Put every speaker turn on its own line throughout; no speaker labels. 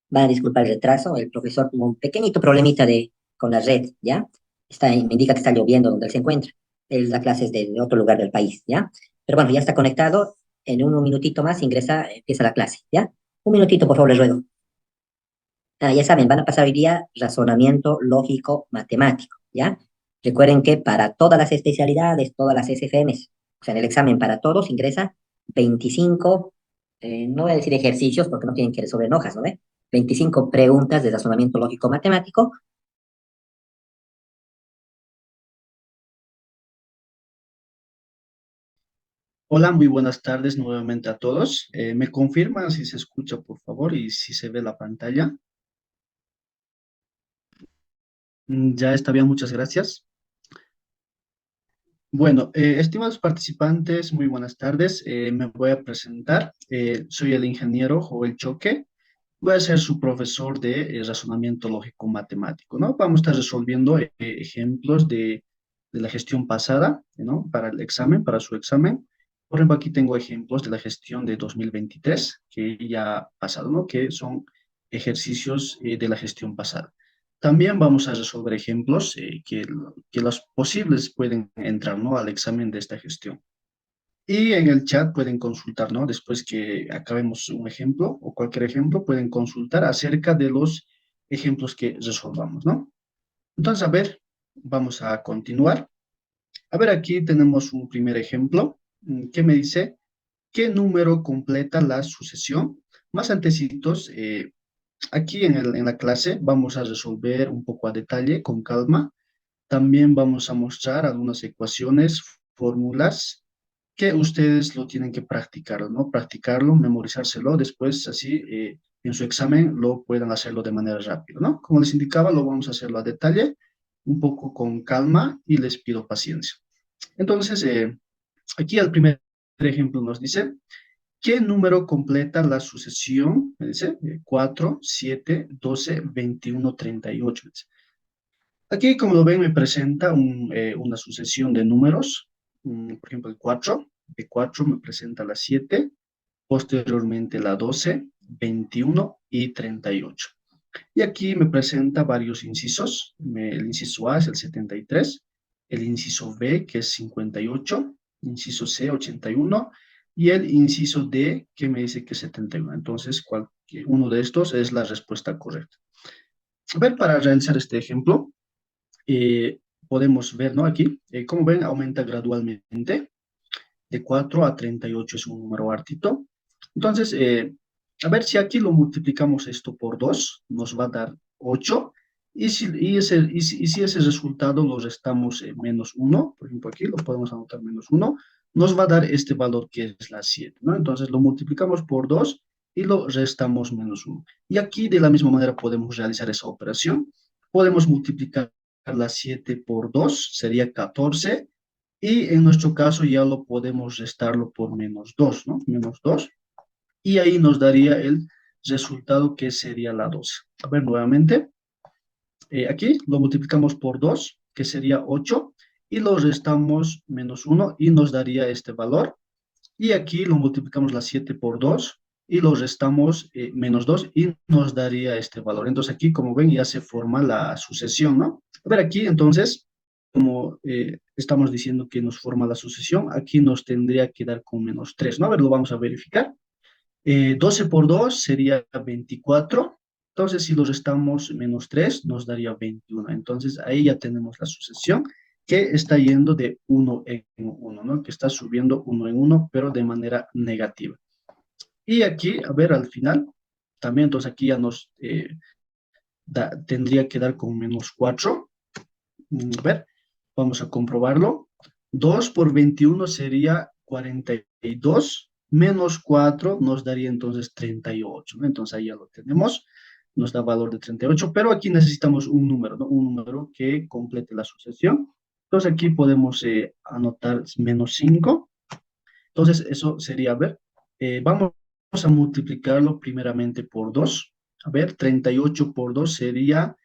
Van a disculpar el retraso, el profesor tuvo un pequeñito problemita con la red, ¿ya? Me indica que está lloviendo donde él se encuentra. Él da clases de otro lugar del país, ¿ya? Pero bueno, ya está conectado. En un minutito más empieza la clase, ¿ya? Un minutito, por favor, les ruego. Ya saben, van a pasar hoy día razonamiento lógico matemático, ¿ya? Recuerden que para todas las especialidades, todas las SFMs, o sea, en el examen para todos ingresa 25, no voy a decir ejercicios porque no tienen que resolver en hojas, ¿no ve? 25 preguntas de razonamiento lógico matemático.
Hola, muy buenas tardes nuevamente a todos. ¿Me confirman si se escucha, por favor, y si se ve la pantalla? Ya está bien, muchas gracias. Bueno, estimados participantes, muy buenas tardes. Me voy a presentar. Soy el ingeniero Joel Choque. Voy a ser su profesor de razonamiento lógico matemático, ¿no? Vamos a estar resolviendo ejemplos de la gestión pasada, ¿no? Para el examen, para su examen. Por ejemplo, aquí tengo ejemplos de la gestión de 2023 que ya ha pasado, ¿no? Que son ejercicios de la gestión pasada. También vamos a resolver ejemplos que los posibles pueden entrar, ¿no? Al examen de esta gestión. Y en el chat pueden consultar, ¿no? Después que acabemos un ejemplo o cualquier ejemplo, pueden consultar acerca de los ejemplos que resolvamos, ¿no? Entonces, a ver, vamos a continuar. A ver, aquí tenemos un primer ejemplo que me dice, ¿qué número completa la sucesión? Más antecitos, aquí en la clase vamos a resolver un poco a detalle, con calma. También vamos a mostrar algunas ecuaciones, fórmulas que ustedes lo tienen que practicar, ¿no? Practicarlo, memorizárselo, después así en su examen lo puedan hacerlo de manera rápida, ¿no? Como les indicaba, lo vamos a hacerlo a detalle, un poco con calma y les pido paciencia. Entonces, aquí el primer ejemplo nos dice, ¿qué número completa la sucesión? Me dice 4, 7, 12, 21, 38. Aquí, como lo ven, me presenta una sucesión de números. Por ejemplo, el 4. De 4 me presenta la 7, posteriormente la 12, 21 y 38. Y aquí me presenta varios incisos. El inciso A es el 73, el inciso B, que es 58, inciso C, 81, y el inciso D, que me dice que es 71. Entonces, uno de estos es la respuesta correcta. A ver, para realizar este ejemplo, podemos ver, ¿no? Aquí, como ven, aumenta gradualmente. De 4 a 38 es un número artito. Entonces, a ver si aquí lo multiplicamos esto por 2 nos va a dar 8. Y si ese resultado lo restamos menos uno, por ejemplo, aquí lo podemos anotar menos uno, nos va a dar este valor que es la 7, ¿no? Entonces lo multiplicamos por 2 y lo restamos menos uno. Y aquí de la misma manera podemos realizar esa operación. Podemos multiplicar la 7 por 2 sería 14. Y en nuestro caso ya lo podemos restarlo por menos 2, ¿no? Menos 2. Y ahí nos daría el resultado que sería la 12. A ver, nuevamente, aquí lo multiplicamos por 2, que sería 8, y lo restamos menos uno y nos daría este valor. Y aquí lo multiplicamos la 7 por 2 y lo restamos menos 2 y nos daría este valor. Entonces aquí, como ven, ya se forma la sucesión, ¿no? A ver, aquí entonces, como estamos diciendo que nos forma la sucesión, aquí nos tendría que dar con menos 3, ¿no? A ver, lo vamos a verificar. 12 por 2 sería 24. Entonces, si lo restamos menos 3 nos daría 21. Entonces, ahí ya tenemos la sucesión que está yendo de uno en uno, ¿no? Que está subiendo uno en uno, pero de manera negativa. Y aquí, a ver, al final, también, entonces aquí ya nos tendría que dar con menos 4. A ver, vamos a comprobarlo. 2 por 21 sería 42, menos 4 nos daría entonces 38, ¿no? Entonces ahí ya lo tenemos, nos da valor de 38, pero aquí necesitamos un número, ¿no? Un número que complete la sucesión. Entonces aquí podemos anotar menos 5. Entonces eso sería, a ver, vamos a multiplicarlo primeramente por 2. A ver, 38 por 2 sería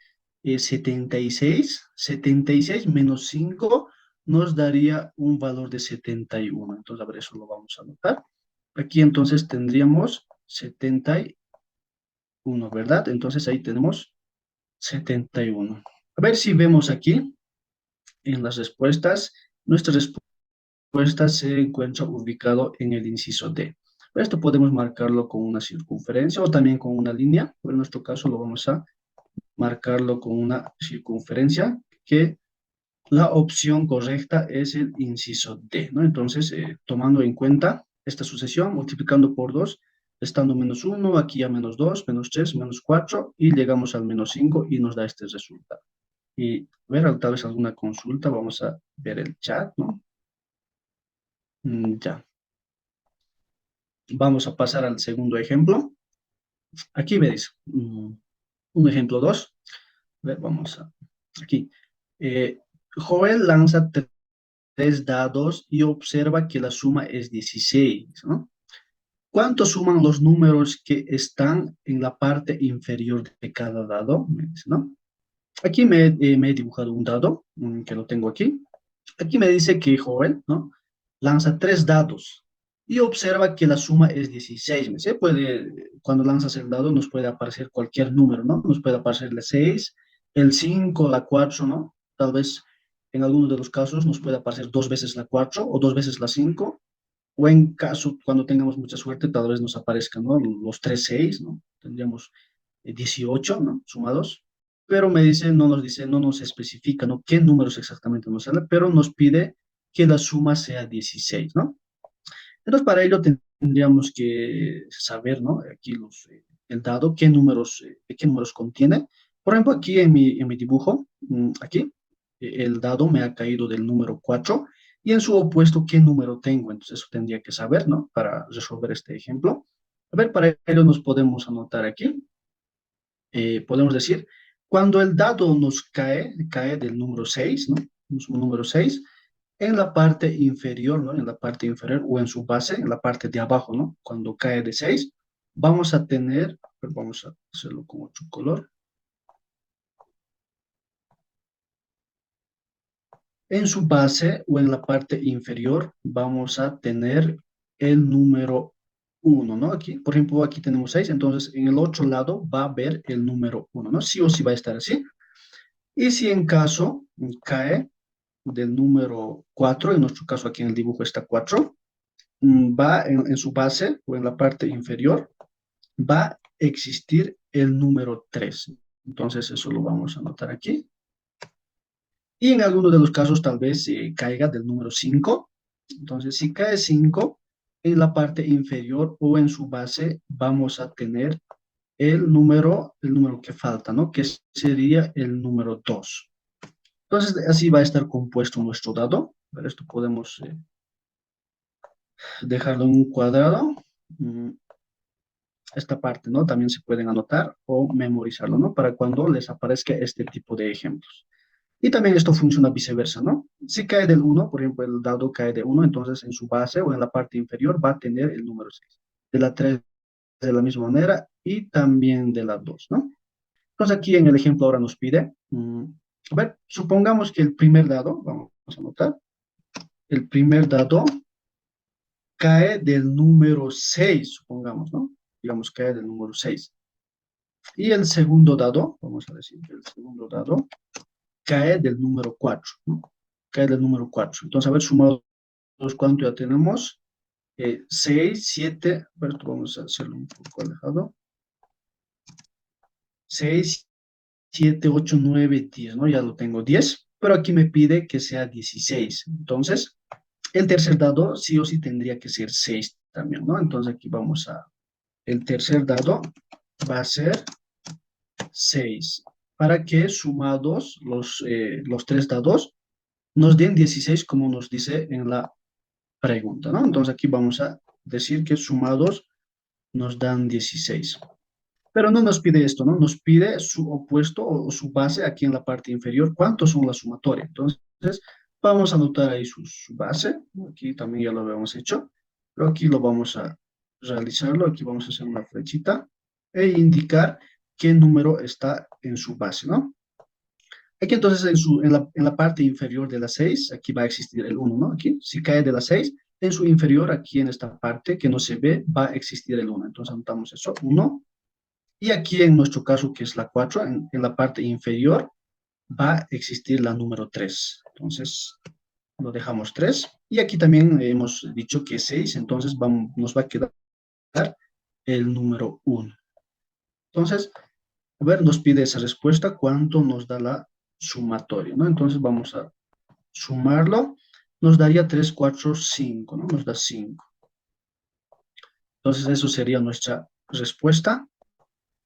76. 76 menos 5 nos daría un valor de 71. Entonces, a ver, eso lo vamos a anotar. Aquí entonces tendríamos 71. 1, ¿verdad? Entonces ahí tenemos 71. A ver si vemos aquí en las respuestas. Nuestra respuesta se encuentra ubicado en el inciso D. Esto podemos marcarlo con una circunferencia o también con una línea, pero en nuestro caso lo vamos a marcarlo con una circunferencia, que la opción correcta es el inciso D, ¿no? Entonces, tomando en cuenta esta sucesión, multiplicando por 2, estando menos 1, aquí a menos 2, menos 3, menos 4, y llegamos al menos 5 y nos da este resultado. Y ver, tal vez alguna consulta, vamos a ver el chat, ¿no? Ya. Vamos a pasar al segundo ejemplo. Aquí veis, un ejemplo 2. A ver, vamos a, aquí. Eh, Joel lanza tres dados y observa que la suma es 16, ¿no? ¿Cuánto suman los números que están en la parte inferior de cada dado? Me dice, ¿no? Aquí me he dibujado un dado, que lo tengo aquí. Aquí me dice que Joel, ¿no? Lanza tres dados y observa que la suma es 16. Cuando lanzas el dado nos puede aparecer cualquier número, ¿no? Nos puede aparecer el 6, el 5, la 4, ¿no? Tal vez en algunos de los casos nos puede aparecer dos veces la 4 o dos veces la 5, o en caso, cuando tengamos mucha suerte, tal vez nos aparezcan, ¿no? Los 3 6, ¿no? Tendríamos 18, ¿no? Sumados. Pero me dice, no nos dice, no nos especifica, ¿no? ¿Qué números exactamente nos sale? Pero nos pide que la suma sea 16, ¿no? Entonces, para ello tendríamos que saber, ¿no? Aquí el dado, qué números contiene. Por ejemplo, aquí en mi dibujo, aquí, el dado me ha caído del número 4 y en su opuesto, ¿qué número tengo? Entonces, eso tendría que saber, ¿no? Para resolver este ejemplo. A ver, para ello nos podemos anotar aquí. Podemos decir, cuando el dado nos cae del número 6, ¿no? Número 6 en la parte inferior, ¿no? En la parte inferior o en su base, en la parte de abajo, ¿no? Cuando cae de 6, vamos a tener, vamos a hacerlo con otro color. En su base o en la parte inferior vamos a tener el número 1, ¿no? Aquí, por ejemplo, aquí tenemos 6, entonces en el otro lado va a haber el número 1, ¿no? Sí o sí va a estar así. Y si en caso cae del número 4, en nuestro caso aquí en el dibujo está 4, va en su base o en la parte inferior, va a existir el número 3. Entonces eso lo vamos a anotar aquí. Y en algunos de los casos tal vez caiga del número 5. Entonces si cae 5, en la parte inferior o en su base vamos a tener el número que falta, ¿no? Que sería el número 2. Entonces, así va a estar compuesto nuestro dado. Pero esto podemos dejarlo en un cuadrado. Mm, Esta parte, ¿no? También se pueden anotar o memorizarlo, ¿no? Para cuando les aparezca este tipo de ejemplos. Y también esto funciona viceversa, ¿no? Si cae del 1, por ejemplo, el dado cae de 1, entonces en su base o en la parte inferior va a tener el número 6. De la 3 de la misma manera y también de la 2, ¿no? Entonces aquí en el ejemplo ahora nos pide, a ver, supongamos que el primer dado, vamos a anotar, el primer dado cae del número 6, supongamos, ¿no? Digamos, cae del número 6. Y el segundo dado, vamos a decir que el segundo dado cae del número 4, ¿no? Cae del número 4. Entonces, a ver, sumados, ¿cuánto ya tenemos? 6, 7, a ver, vamos a hacerlo un poco alejado. 6, 7, 8, 9, 10, ¿no? Ya lo tengo 10, pero aquí me pide que sea 16. Entonces, el tercer dado sí o sí tendría que ser 6 también, ¿no? Entonces aquí vamos a, el tercer dado va a ser 6, para que sumados los tres dados nos den 16 como nos dice en la pregunta, ¿no? Entonces aquí vamos a decir que sumados nos dan 16. Pero no nos pide esto, ¿no? Nos pide su opuesto o su base aquí en la parte inferior. ¿Cuántos son la sumatoria? Entonces, vamos a anotar ahí su base. Aquí también ya lo habíamos hecho. Pero aquí lo vamos a realizarlo. Aquí vamos a hacer una flechita e indicar qué número está en su base, ¿no? Aquí entonces en la parte inferior de la 6 aquí va a existir el 1, ¿no? Aquí, si cae de la 6 en su inferior, aquí en esta parte que no se ve, va a existir el 1. Entonces anotamos eso, 1. Y aquí en nuestro caso, que es la 4, en la parte inferior va a existir la número 3. Entonces, lo dejamos 3. Y aquí también hemos dicho que 6, entonces nos va a quedar el número 1. Entonces, a ver, nos pide esa respuesta, cuánto nos da la sumatoria, ¿no? Entonces vamos a sumarlo, nos daría 3, 4, 5, ¿no? Nos da 5. Entonces, eso sería nuestra respuesta.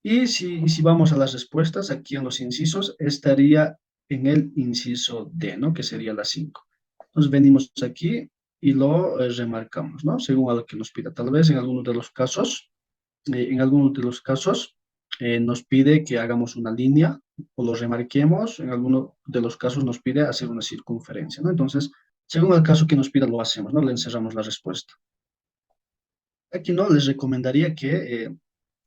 Y si vamos a las respuestas, aquí en los incisos, estaría en el inciso D, ¿no? Que sería la 5. Entonces, venimos aquí y lo remarcamos, ¿no? Según a lo que nos pida. Tal vez en algunos de los casos nos pide que hagamos una línea o lo remarquemos. En algunos de los casos nos pide hacer una circunferencia, ¿no? Entonces, según el caso que nos pida, lo hacemos, ¿no? Le encerramos la respuesta. Aquí, ¿no? Les recomendaría que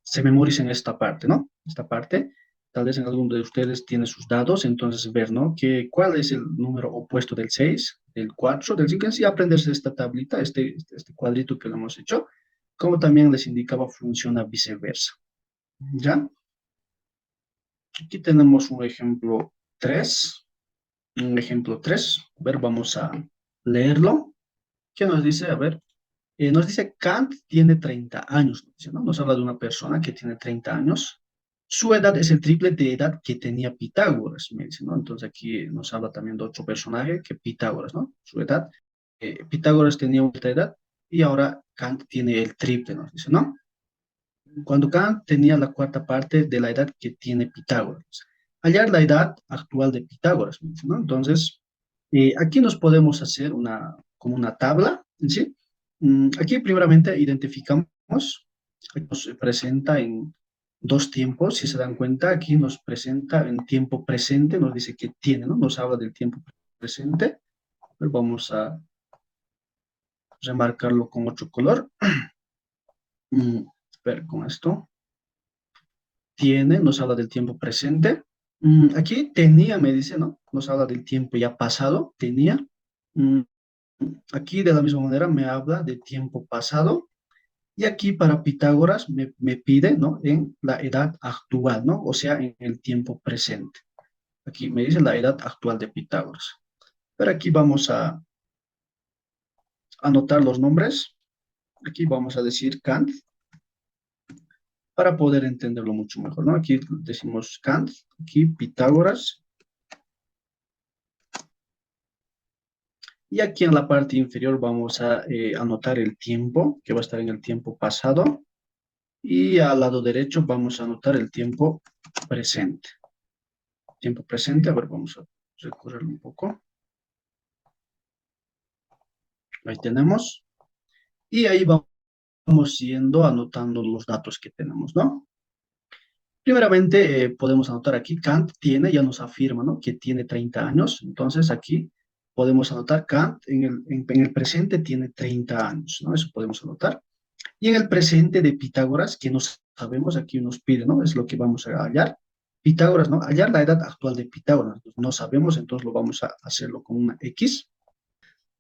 se memoricen esta parte, ¿no? Esta parte, tal vez en alguno de ustedes tiene sus dados, entonces ver, ¿no? ¿Cuál es el número opuesto del 6, del 4, del 5? En sí, aprenderse esta tablita, este cuadrito que lo hemos hecho, como también les indicaba, funciona viceversa, ¿ya? Aquí tenemos un ejemplo 3. Un ejemplo 3. A ver, vamos a leerlo. ¿Qué nos dice? A ver, nos dice Kant tiene 30 años, ¿no? Nos habla de una persona que tiene 30 años. Su edad es el triple de edad que tenía Pitágoras, me dice, ¿no? Entonces aquí nos habla también de otro personaje que Pitágoras, ¿no? Su edad. Pitágoras tenía una edad y ahora Kant tiene el triple, nos dice, ¿no? Cuando Kant tenía la cuarta parte de la edad que tiene Pitágoras. Hallar la edad actual de Pitágoras, me dice, ¿no? Entonces, aquí nos podemos hacer como una tabla, ¿sí? Aquí primeramente identificamos, nos presenta en dos tiempos, si se dan cuenta, aquí nos presenta en tiempo presente, nos dice que tiene, ¿no? Nos habla del tiempo presente. Pero vamos a remarcarlo con otro color. Ver con esto. Tiene, nos habla del tiempo presente. Aquí tenía, me dice, ¿no? Nos habla del tiempo ya pasado, tenía. Mm, Aquí de la misma manera me habla de tiempo pasado. Y aquí para Pitágoras me pide, ¿no? En la edad actual, ¿no? O sea, en el tiempo presente. Aquí me dice la edad actual de Pitágoras. Pero aquí vamos a anotar los nombres. Aquí vamos a decir Kant para poder entenderlo mucho mejor, ¿no? Aquí decimos Kant, aquí Pitágoras. Y aquí en la parte inferior vamos a anotar el tiempo, que va a estar en el tiempo pasado. Y al lado derecho vamos a anotar el tiempo presente. Tiempo presente, a ver, vamos a recorrerlo un poco. Ahí tenemos. Y ahí vamos yendo anotando los datos que tenemos, ¿no? Primeramente, podemos anotar aquí, Kant tiene, ya nos afirma, ¿no? Que tiene 30 años. Entonces, aquí podemos anotar Kant en el presente tiene 30 años, ¿no? Eso podemos anotar. Y en el presente de Pitágoras, que no sabemos, aquí nos pide, ¿no? Es lo que vamos a hallar. Pitágoras, ¿no? Hallar la edad actual de Pitágoras. No sabemos, entonces lo vamos a hacerlo con una X.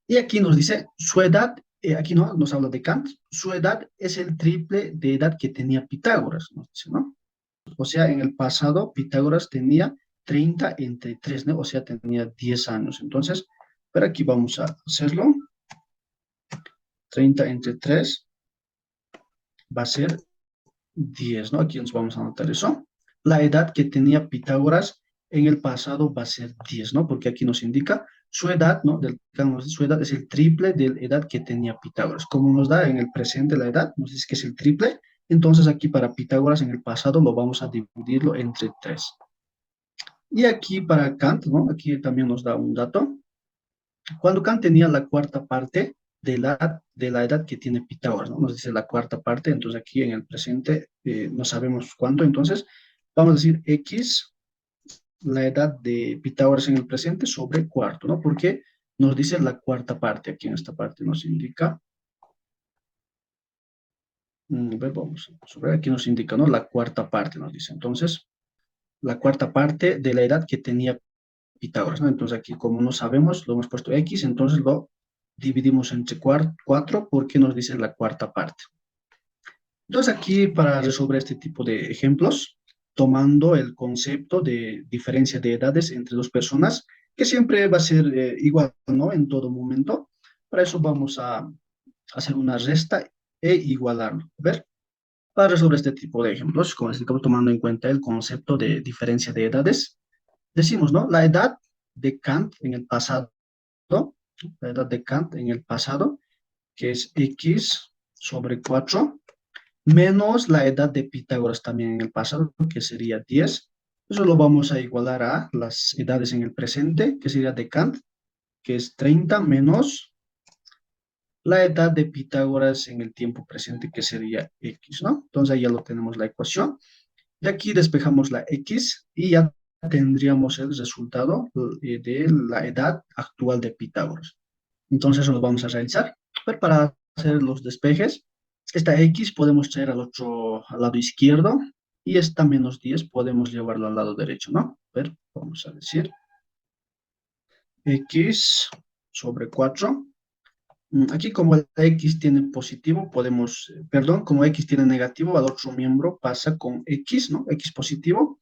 Y aquí nos dice, su edad, aquí no, nos habla de Kant, su edad es el triple de edad que tenía Pitágoras, nos dice, ¿no? O sea, en el pasado Pitágoras tenía 30 entre 3, ¿no? O sea, tenía 10 años. Entonces, pero aquí vamos a hacerlo. 30 entre 3 va a ser 10, ¿no? Aquí nos vamos a anotar eso. La edad que tenía Pitágoras en el pasado va a ser 10, ¿no? Porque aquí nos indica su edad, ¿no? Su edad es el triple de la edad que tenía Pitágoras. Como nos da en el presente la edad, nos dice que es el triple, entonces aquí para Pitágoras en el pasado lo vamos a dividirlo entre 3. Y aquí para Kant, ¿no? Aquí también nos da un dato. Cuando Kant tenía la cuarta parte de la edad que tiene Pitágoras, ¿no? Nos dice la cuarta parte, entonces aquí en el presente no sabemos cuánto, entonces vamos a decir X, la edad de Pitágoras en el presente sobre cuarto, ¿no? Porque nos dice la cuarta parte, aquí en esta parte nos indica, a ver, vamos, sobre aquí nos indica, ¿no? La cuarta parte nos dice, entonces, la cuarta parte de la edad que tenía Pitágoras, ¿no? Entonces aquí como no sabemos, lo hemos puesto X, entonces lo dividimos entre 4 porque nos dice la cuarta parte. Entonces aquí para resolver este tipo de ejemplos, tomando el concepto de diferencia de edades entre dos personas, que siempre va a ser igual, ¿no? En todo momento. Para eso vamos a hacer una resta e igualarlo. A ver, para resolver este tipo de ejemplos, como les digo, tomando en cuenta el concepto de diferencia de edades, decimos, ¿no? La edad de Kant en el pasado, la edad de Kant en el pasado, que es x sobre 4 menos la edad de Pitágoras también en el pasado, que sería 10. Eso lo vamos a igualar a las edades en el presente, que sería de Kant, que es 30 menos la edad de Pitágoras en el tiempo presente, que sería x, ¿no? Entonces ahí ya lo tenemos la ecuación. Y aquí despejamos la x y ya tendríamos el resultado de la edad actual de Pitágoras. Entonces eso lo vamos a realizar. Pero para hacer los despejes, esta x podemos traer al lado izquierdo y esta menos 10 podemos llevarlo al lado derecho, ¿no? A ver, vamos a decir x sobre 4. Aquí como la x tiene positivo, podemos, perdón, como x tiene negativo, al otro miembro pasa con x, ¿no? X positivo.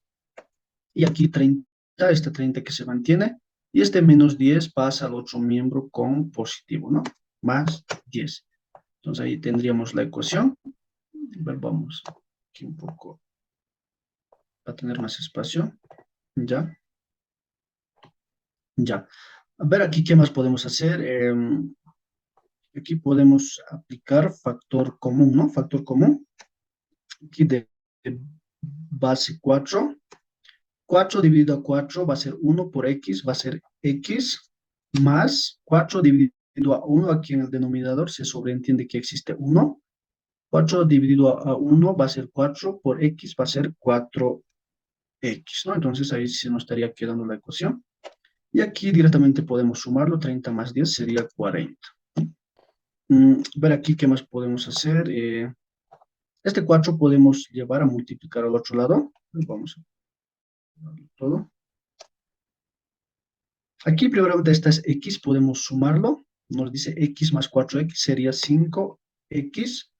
Y aquí 30, este 30 que se mantiene. Y este menos 10 pasa al otro miembro con positivo, ¿no? Más 10. Entonces ahí tendríamos la ecuación. A ver, vamos aquí un poco para tener más espacio. Ya, ya. A ver, aquí, ¿qué más podemos hacer? Aquí podemos aplicar factor común, ¿no? Factor común. Aquí de base 4. 4 dividido a 4 va a ser 1 por x, va a ser x más 4 dividido a 1. Aquí en el denominador se sobreentiende que existe 1. 4 dividido a 1 va a ser 4 por x, va a ser 4x, ¿no? Entonces ahí se nos estaría quedando la ecuación. Y aquí directamente podemos sumarlo, 30 más 10 sería 40. Ver aquí qué más podemos hacer. Este 4 podemos llevar a multiplicar al otro lado. Vamos a darle todo. Aquí primeramente esta es x, podemos sumarlo. Nos dice x más 4x sería 5x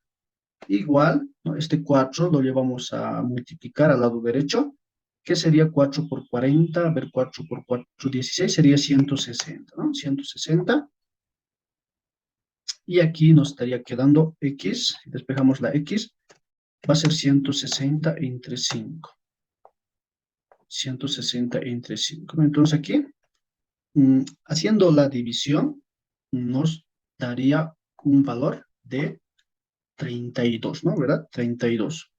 igual, ¿no? Este 4 lo llevamos a multiplicar al lado derecho, que sería 4 por 40, a ver, 4 por 4, 16, sería 160, ¿no? 160. Y aquí nos estaría quedando x, si despejamos la x, va a ser 160 entre 5. 160 entre 5. Entonces aquí, haciendo la división, nos daría un valor de 32, ¿no? ¿Verdad? 32.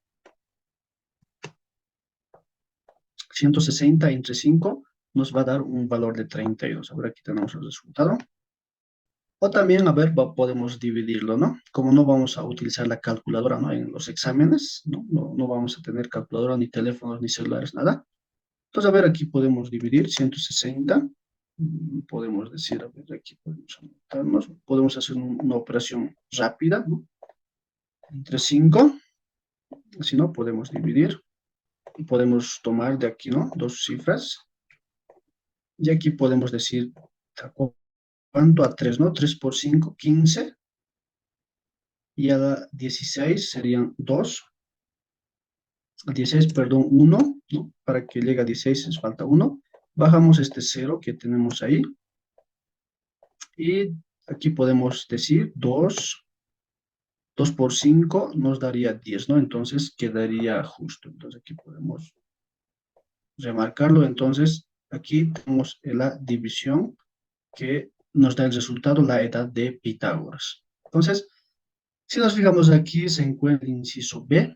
160 entre 5 nos va a dar un valor de 32. Ahora aquí tenemos el resultado. O también, a ver, podemos dividirlo, ¿no? Como no vamos a utilizar la calculadora, ¿no? En los exámenes, ¿no? No vamos a tener calculadora, ni teléfonos, ni celulares, nada. Entonces, a ver, aquí podemos dividir 160. Podemos decir, a ver, aquí podemos anotarnos. Podemos hacer una operación rápida, ¿no? Entre 5. Si no, podemos dividir. Y podemos tomar de aquí, ¿no? Dos cifras. Y aquí podemos decir, ¿cuánto? A 3, ¿no? 3 por 5, 15. Y a la 16 serían 2. A 16, perdón, 1, ¿no? Para que llegue a 16 nos falta 1. Bajamos este 0 que tenemos ahí. Y aquí podemos decir 2. 2 por 5 nos daría 10, ¿no? Entonces quedaría justo. Entonces aquí podemos remarcarlo. Entonces aquí tenemos la división que nos da el resultado, la edad de Pitágoras. Entonces, si nos fijamos aquí, se encuentra el inciso B.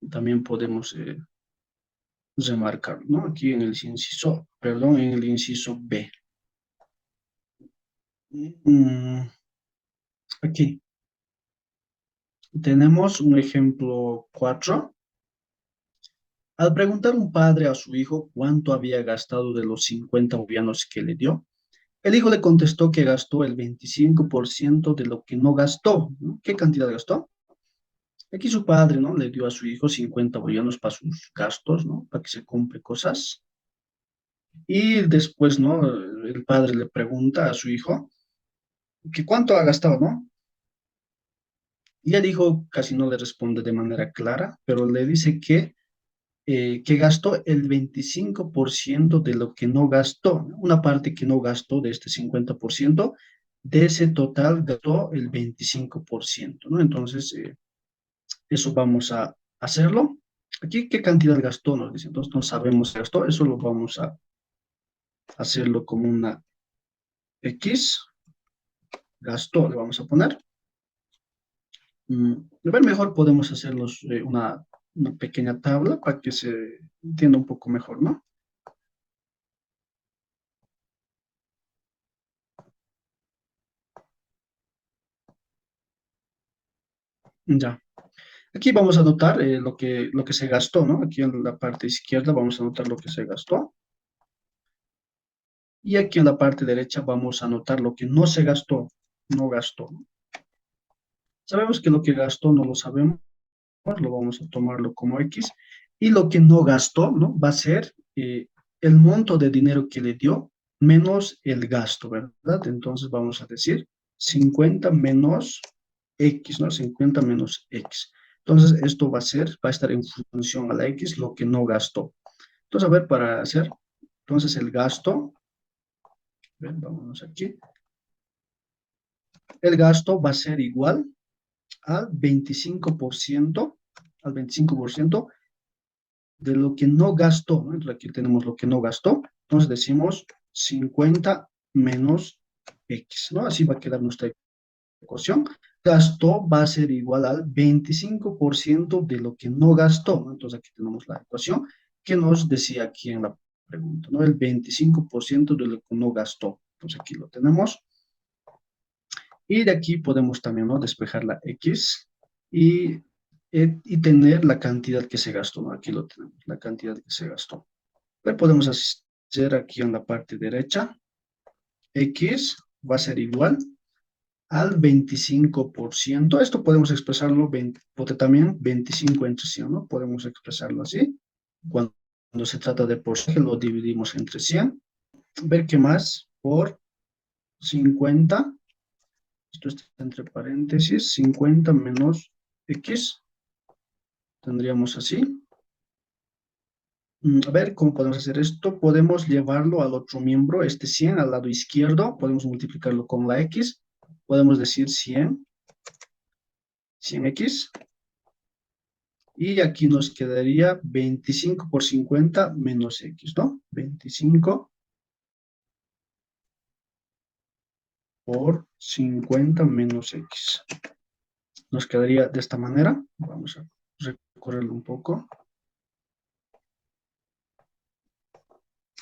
También podemos remarcar, ¿no? Aquí en el inciso, perdón, en el inciso B. Aquí tenemos un ejemplo 4. Al preguntar un padre a su hijo cuánto había gastado de los 50 bolivianos que le dio, el hijo le contestó que gastó el 25% de lo que no gastó, ¿no? ¿Qué cantidad gastó? Aquí su padre, ¿no? Le dio a su hijo 50 bolivianos para sus gastos, ¿no? Para que se compre cosas. Y después, ¿no? El padre le pregunta a su hijo que cuánto ha gastado, ¿no? Y el hijo casi no le responde de manera clara, pero le dice que gastó el 25% de lo que no gastó, ¿no? Una parte que no gastó de este 50%, de ese total gastó el 25%, ¿no? Entonces, eso vamos a hacerlo. Aquí, ¿qué cantidad gastó? Nos dice, entonces no sabemos qué gastó, eso lo vamos a hacerlo como una X, gastó, le vamos a poner. A ver, mejor podemos hacerlos una pequeña tabla para que se entienda un poco mejor, ¿no? Ya. Aquí vamos a anotar lo que se gastó, ¿no? Aquí en la parte izquierda vamos a anotar lo que se gastó. Y aquí en la parte derecha vamos a anotar lo que no se gastó, no gastó, ¿no? Sabemos que lo que gastó no lo sabemos, lo vamos a tomarlo como X. Y lo que no gastó, ¿no? Va a ser el monto de dinero que le dio menos el gasto, ¿verdad? Entonces vamos a decir 50 menos X, ¿no? 50 menos X. Entonces esto va a estar en función a la X, lo que no gastó. Entonces, a ver, para hacer, entonces el gasto, ven, vámonos aquí, el gasto va a ser igual al 25%, al 25% de lo que no gastó, ¿no? Entonces aquí tenemos lo que no gastó, entonces decimos 50 menos X, ¿no? Así va a quedar nuestra ecuación. Gasto va a ser igual al 25% de lo que no gastó, ¿no? Entonces aquí tenemos la ecuación que nos decía aquí en la pregunta, ¿no? El 25% de lo que no gastó. Entonces aquí lo tenemos. Y de aquí podemos también, ¿no? Despejar la X y, y tener la cantidad que se gastó, ¿no? Aquí lo tenemos, la cantidad que se gastó. Pero podemos hacer aquí en la parte derecha, X va a ser igual al 25%. Esto podemos expresarlo también 25 entre 100, ¿no? Podemos expresarlo así. Cuando se trata de porcentaje, lo dividimos entre 100. Ver qué más por 50. Esto está entre paréntesis. 50 menos X. Tendríamos así. A ver, ¿cómo podemos hacer esto? Podemos llevarlo al otro miembro, este 100, al lado izquierdo. Podemos multiplicarlo con la X. Podemos decir 100, 100X. Y aquí nos quedaría 25 por 50 menos X, ¿no? 25 por 50 menos X. Nos quedaría de esta manera. Vamos a recorrerlo un poco.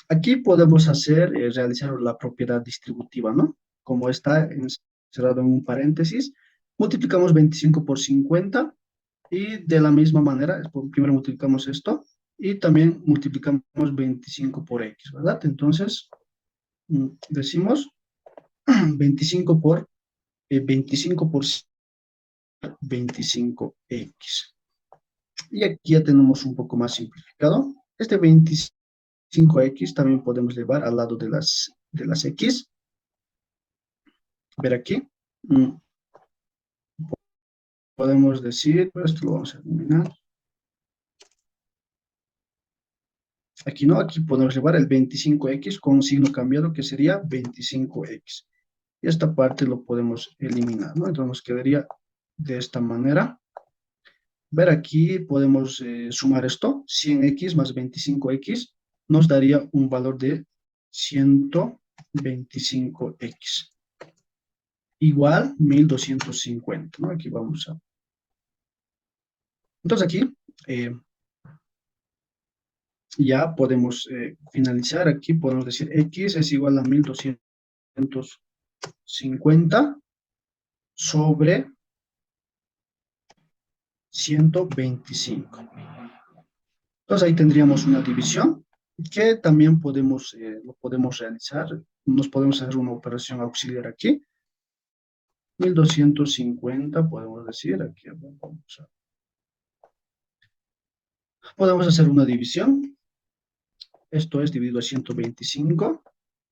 Aquí podemos realizar la propiedad distributiva, ¿no? Como está encerrado en un paréntesis, multiplicamos 25 por 50 y de la misma manera, primero multiplicamos esto y también multiplicamos 25 por X, ¿verdad? Entonces, decimos 25 por 25 por 25X. Y aquí ya tenemos un poco más simplificado. Este 25X también podemos llevar al lado de las X. Ver aquí. Podemos decir, esto lo vamos a eliminar. Aquí no, aquí podemos llevar el 25X con un signo cambiado que sería 25X. Y esta parte lo podemos eliminar, ¿no? Entonces nos quedaría de esta manera. Ver aquí, podemos sumar esto, 100X más 25X, nos daría un valor de 125X. Igual 1250, ¿no? Aquí vamos a... Entonces aquí ya podemos finalizar. Aquí podemos decir X es igual a 1250 sobre 125. Entonces ahí tendríamos una división que también lo podemos realizar. Nos podemos hacer una operación auxiliar aquí. 1250 podemos decir, aquí podemos hacer una división. Esto es dividido a 125.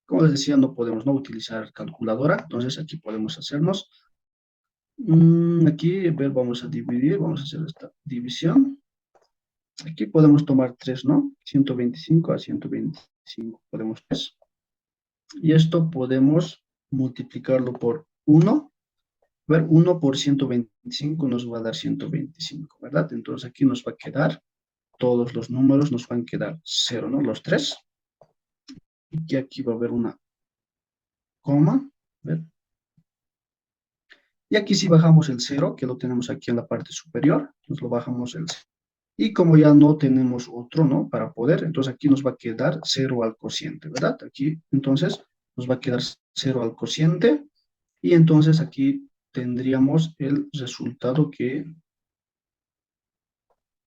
Como les decía, no podemos no utilizar calculadora. Entonces aquí podemos hacernos Aquí, a ver, vamos a dividir, vamos a hacer esta división. Aquí podemos tomar 3, ¿no? 125 a 125 podemos 3. Y esto podemos multiplicarlo por 1. A ver, 1 por 125 nos va a dar 125, ¿verdad? Entonces aquí nos va a quedar, todos los números nos van a quedar 0, ¿no? Los 3. Y aquí va a haber una coma. A ver. Y aquí si bajamos el 0, que lo tenemos aquí en la parte superior, nos lo bajamos el 0. Y como ya no tenemos otro, ¿no? Para poder, entonces aquí nos va a quedar 0 al cociente, ¿verdad? Aquí, entonces, nos va a quedar 0 al cociente. Y entonces aquí tendríamos el resultado que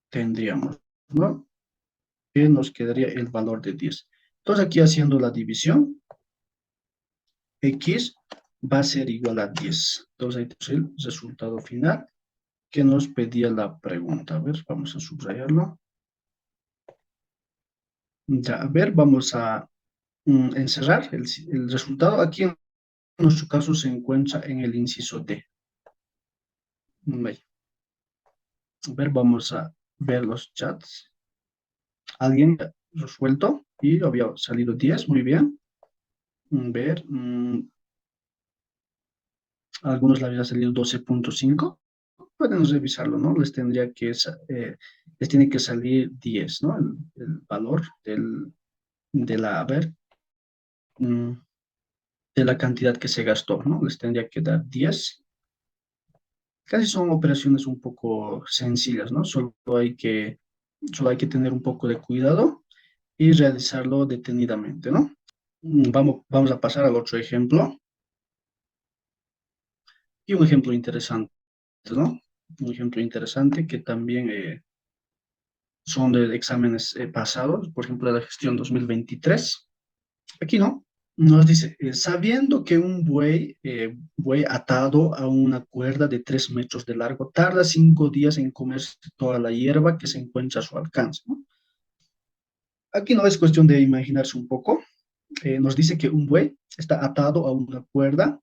tendríamos, ¿no? Que nos quedaría el valor de 10. Entonces aquí haciendo la división, x va a ser igual a 10. Entonces ahí tenemos el resultado final que nos pedía la pregunta. A ver, vamos a subrayarlo. Ya, a ver, vamos a encerrar el resultado. Aquí en nuestro caso se encuentra en el inciso D. Vaya. A ver, vamos a ver los chats. Alguien resuelto y había salido 10, muy bien. Ver, algunos le había salido 12.5. Pueden revisarlo, ¿no? Les tiene que salir 10, ¿no? El valor de la, a ver, mm, de la cantidad que se gastó, ¿no? Les tendría que dar 10. Casi son operaciones un poco sencillas, ¿no? Solo hay que tener un poco de cuidado y realizarlo detenidamente, ¿no? Vamos a pasar al otro ejemplo. Y un ejemplo interesante, ¿no? Un ejemplo interesante que también son de exámenes pasados, por ejemplo, de la gestión 2023. Aquí no, nos dice, sabiendo que un buey atado a una cuerda de 3 metros de largo tarda 5 días en comerse toda la hierba que se encuentra a su alcance, ¿no? Aquí no es cuestión de imaginarse un poco. Nos dice que un buey está atado a una cuerda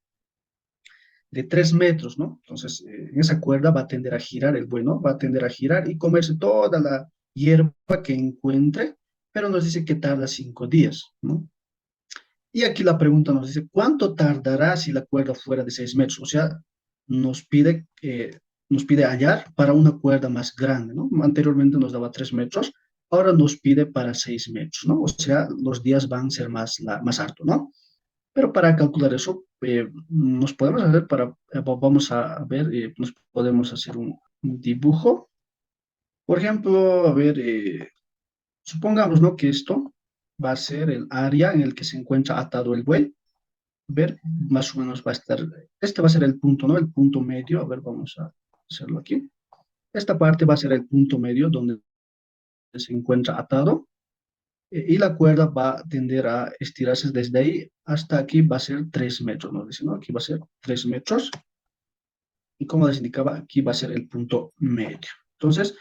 de 3 metros, ¿no? Entonces, en esa cuerda va a tender a girar el buey, ¿no? Va a tender a girar y comerse toda la hierba que encuentre, pero nos dice que tarda 5 días, ¿no? Y aquí la pregunta nos dice, ¿cuánto tardará si la cuerda fuera de 6 metros? O sea, nos pide hallar para una cuerda más grande, ¿no? Anteriormente nos daba 3 metros, ahora nos pide para 6 metros, ¿no? O sea, los días van a ser más altos, ¿no? Pero para calcular eso, nos podemos hacer vamos a ver, nos podemos hacer un dibujo. Por ejemplo, a ver, supongamos, ¿no? Que esto va a ser el área en el que se encuentra atado el buey. Ver, más o menos va a estar, este va a ser el punto, ¿no? El punto medio. A ver, vamos a hacerlo aquí. Esta parte va a ser el punto medio donde se encuentra atado. Y la cuerda va a tender a estirarse desde ahí hasta aquí, va a ser 3 metros, ¿no? Dice, ¿no? Aquí va a ser 3 metros. Y como les indicaba, aquí va a ser el punto medio. Entonces,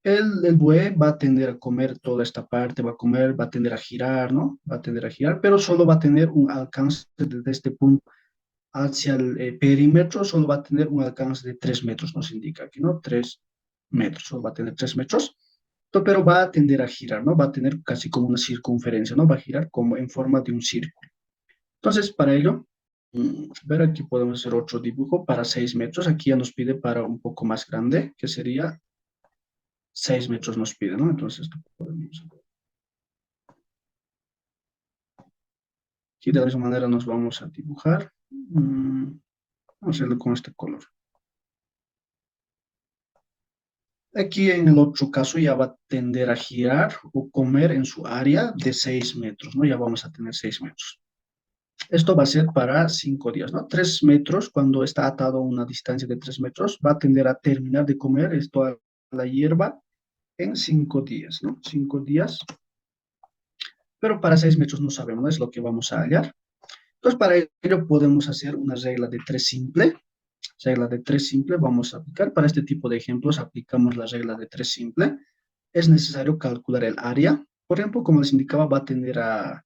el buey va a tender a comer toda esta parte, va a comer, va a tender a girar, ¿no? Va a tender a girar, pero solo va a tener un alcance desde este punto hacia el perímetro, solo va a tener un alcance de 3 metros, nos indica aquí, ¿no? 3 metros, solo va a tener 3 metros, pero va a tender a girar, ¿no? Va a tener casi como una circunferencia, ¿no? Va a girar como en forma de un círculo. Entonces, para ello, ver aquí podemos hacer otro dibujo para 6 metros. Aquí ya nos pide para un poco más grande, que sería 6 metros nos pide, ¿no? Entonces, esto podemos hacer. Aquí de la misma manera nos vamos a dibujar. Vamos a hacerlo con este color. Aquí en el otro caso ya va a tender a girar o comer en su área de 6 metros, ¿no? Ya vamos a tener 6 metros. Esto va a ser para 5 días, ¿no? 3 metros, cuando está atado a una distancia de 3 metros, va a tender a terminar de comer esto a la hierba en 5 días, ¿no? 5 días. Pero para 6 metros no sabemos, ¿no? Es lo que vamos a hallar. Entonces, para ello podemos hacer una regla de 3 simple. Regla de 3 simple vamos a aplicar. Para este tipo de ejemplos aplicamos la regla de 3 simple. Es necesario calcular el área. Por ejemplo, como les indicaba, va a tender a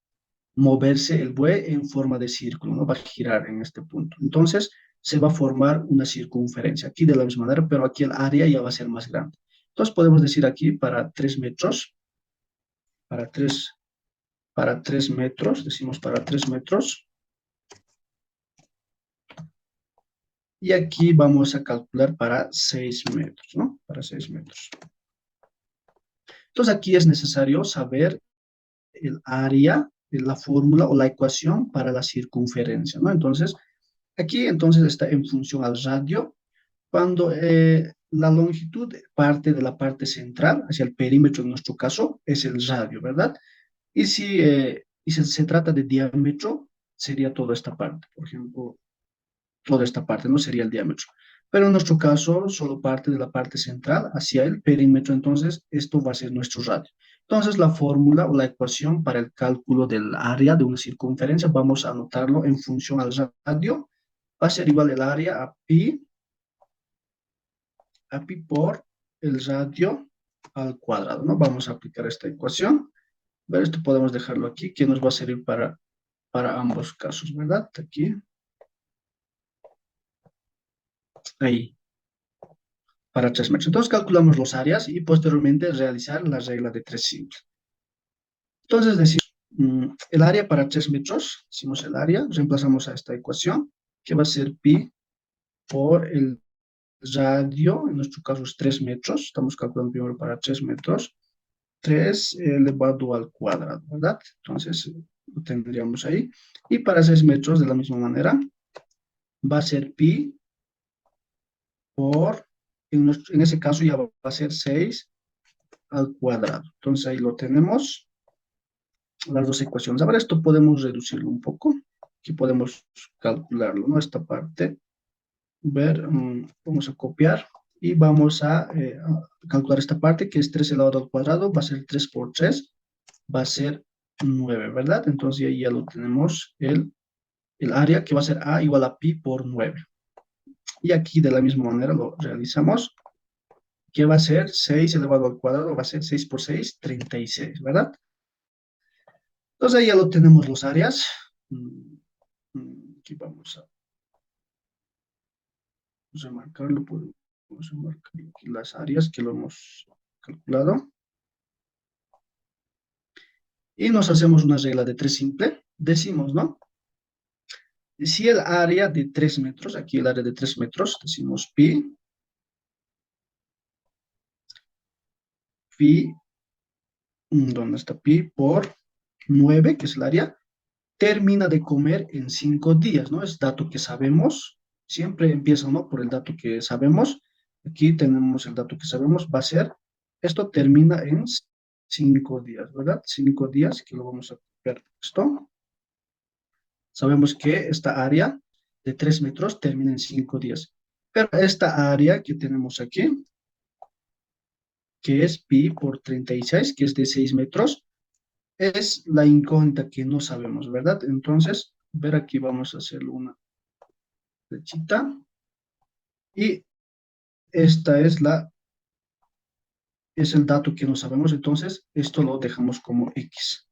moverse el buey en forma de círculo, ¿no? Va a girar en este punto. Entonces, se va a formar una circunferencia. Aquí de la misma manera, pero aquí el área ya va a ser más grande. Entonces podemos decir aquí para 3 metros, para 3 para 3 metros, decimos para 3 metros. Y aquí vamos a calcular para 6 metros, ¿no? Para 6 metros. Entonces aquí es necesario saber el área, la fórmula o la ecuación para la circunferencia, ¿no? Entonces, aquí entonces está en función al radio, cuando la longitud parte de la parte central, hacia el perímetro en nuestro caso, es el radio, ¿verdad? Y si se trata de diámetro, sería toda esta parte, por ejemplo, toda esta parte, ¿no? Sería el diámetro. Pero en nuestro caso, solo parte de la parte central hacia el perímetro, entonces esto va a ser nuestro radio. Entonces, la fórmula o la ecuación para el cálculo del área de una circunferencia, vamos a anotarlo en función al radio, va a ser igual el área a pi por el radio al cuadrado, ¿no? Vamos a aplicar esta ecuación. Ver, esto podemos dejarlo aquí, que nos va a servir para ambos casos, ¿verdad? Aquí, ahí, para 3 metros. Entonces calculamos los áreas y posteriormente realizar la regla de 3 simple. Entonces decimos, el área para 3 metros, decimos el área, reemplazamos a esta ecuación, que va a ser pi por el radio, en nuestro caso es 3 metros, estamos calculando primero para 3 metros, 3 elevado al cuadrado, ¿verdad? Entonces lo tendríamos ahí. Y para 6 metros, de la misma manera, va a ser pi por, en ese caso ya va a ser 6 al cuadrado. Entonces ahí lo tenemos, las dos ecuaciones. Ahora esto podemos reducirlo un poco. Aquí podemos calcularlo, ¿no? Esta parte, ver, vamos a copiar y vamos a calcular esta parte que es 3 elevado al cuadrado, va a ser 3 por 3, va a ser 9, ¿verdad? Entonces ahí ya lo tenemos el área que va a ser A igual a pi por 9. Y aquí de la misma manera lo realizamos, que va a ser 6 elevado al cuadrado, va a ser 6 por 6, 36, ¿verdad? Entonces ahí ya lo tenemos los áreas. Aquí vamos a remarcarlo, podemos remarcar aquí las áreas que lo hemos calculado. Y nos hacemos una regla de 3 simple. Decimos, ¿no? Si el área de 3 metros, aquí el área de 3 metros, decimos pi, ¿dónde está pi? Por 9, que es el área, termina de comer en 5 días, ¿no? Es dato que sabemos, siempre empieza, ¿no? Por el dato que sabemos. Aquí tenemos el dato que sabemos, va a ser, esto termina en 5 días, ¿verdad? 5 días, que lo vamos a ver esto. Sabemos que esta área de 3 metros termina en 5 días. Pero esta área que tenemos aquí, que es pi por 36, que es de 6 metros, es la incógnita que no sabemos, ¿verdad? Entonces, ver aquí vamos a hacerlo una flechita. Y esta es el dato que no sabemos, entonces esto lo dejamos como X.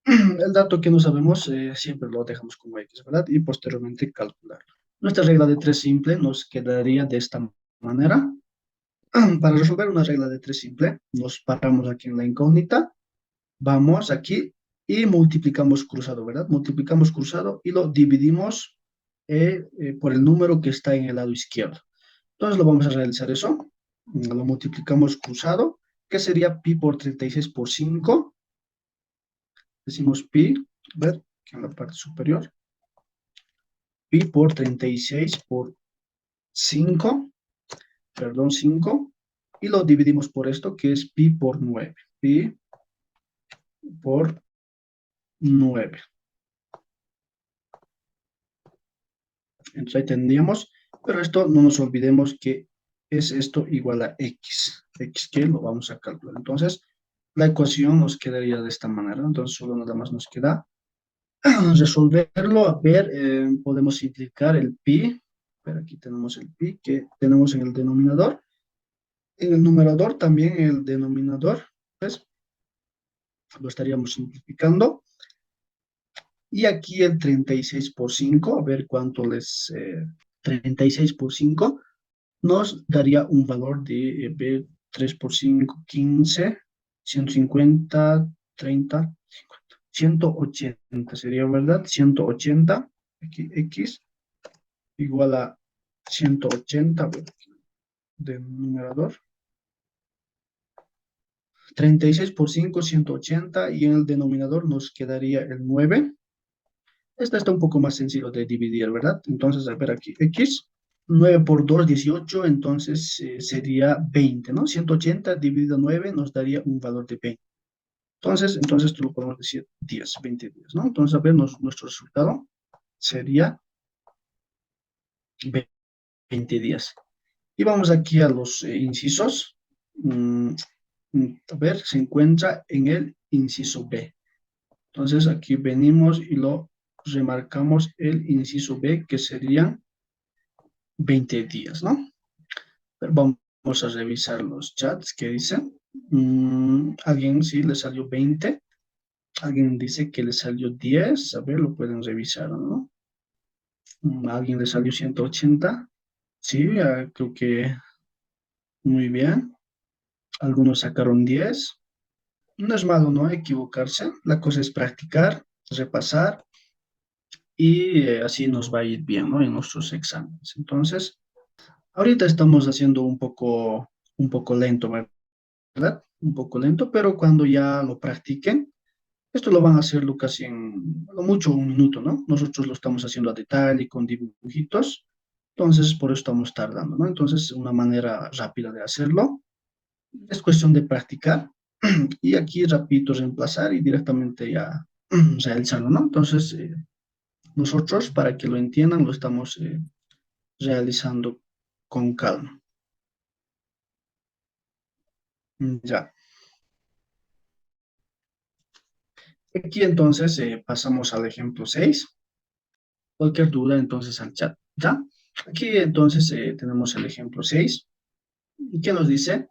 El dato que no sabemos siempre lo dejamos como X, ¿verdad? Y posteriormente calcularlo. Nuestra regla de 3 simple nos quedaría de esta manera. Para resolver una regla de 3 simple, nos paramos aquí en la incógnita, vamos aquí y multiplicamos cruzado, ¿verdad? Multiplicamos cruzado y lo dividimos por el número que está en el lado izquierdo. Entonces lo vamos a realizar eso. Lo multiplicamos cruzado, que sería pi por 36 por 5. Decimos pi, ver, que en la parte superior. Pi por 36 por 5, perdón, 5. Y lo dividimos por esto, que es pi por 9. Pi por 9. Entonces ahí tendríamos, pero esto no nos olvidemos que es esto igual a x. X que lo vamos a calcular. Entonces, la ecuación nos quedaría de esta manera. Entonces, solo nada más nos queda resolverlo. A ver, podemos simplificar el pi. Pero aquí tenemos el pi que tenemos en el denominador. En el numerador también el denominador, pues, lo estaríamos simplificando. Y aquí el 36 por 5, a ver cuánto 36 por 5 nos daría un valor de 3 por 5, 15, 150, 30, 50, 180 sería, ¿verdad? 180, aquí X igual a 180, bueno, del numerador. 36 por 5, 180, y en el denominador nos quedaría el 9. Esta está un poco más sencillo de dividir, ¿verdad? Entonces, a ver aquí, X, 9 por 2, 18, entonces sería 20, ¿no? 180 dividido 9 nos daría un valor de 20. Entonces esto lo podemos decir 10, 20 días, ¿no? Entonces, a ver, nuestro resultado sería 20 días. Y vamos aquí a los incisos. A ver, se encuentra en el inciso B. Entonces, aquí venimos y lo remarcamos el inciso B, que serían 20 días, ¿no? Pero vamos a revisar los chats que dicen. Alguien sí le salió 20. Alguien dice que le salió 10. A ver, lo pueden revisar, ¿no? Alguien le salió 180. Sí, creo que muy bien. Algunos sacaron 10. No es malo, ¿no? Equivocarse. La cosa es practicar, repasar y así nos va a ir bien, ¿no? En nuestros exámenes. Entonces, ahorita estamos haciendo un poco lento, ¿verdad? Un poco lento, pero cuando ya lo practiquen, esto lo van a hacerlo casi en lo mucho un minuto, ¿no? Nosotros lo estamos haciendo a detalle, con dibujitos, entonces por eso estamos tardando, ¿no? Entonces, una manera rápida de hacerlo es cuestión de practicar y aquí rapidito reemplazar y directamente ya realizarlo, ¿no? Entonces, nosotros, para que lo entiendan, lo estamos realizando con calma. Ya. Aquí entonces pasamos al ejemplo 6. Cualquier duda entonces al chat. ¿Ya? Aquí entonces tenemos el ejemplo 6. ¿Qué nos dice?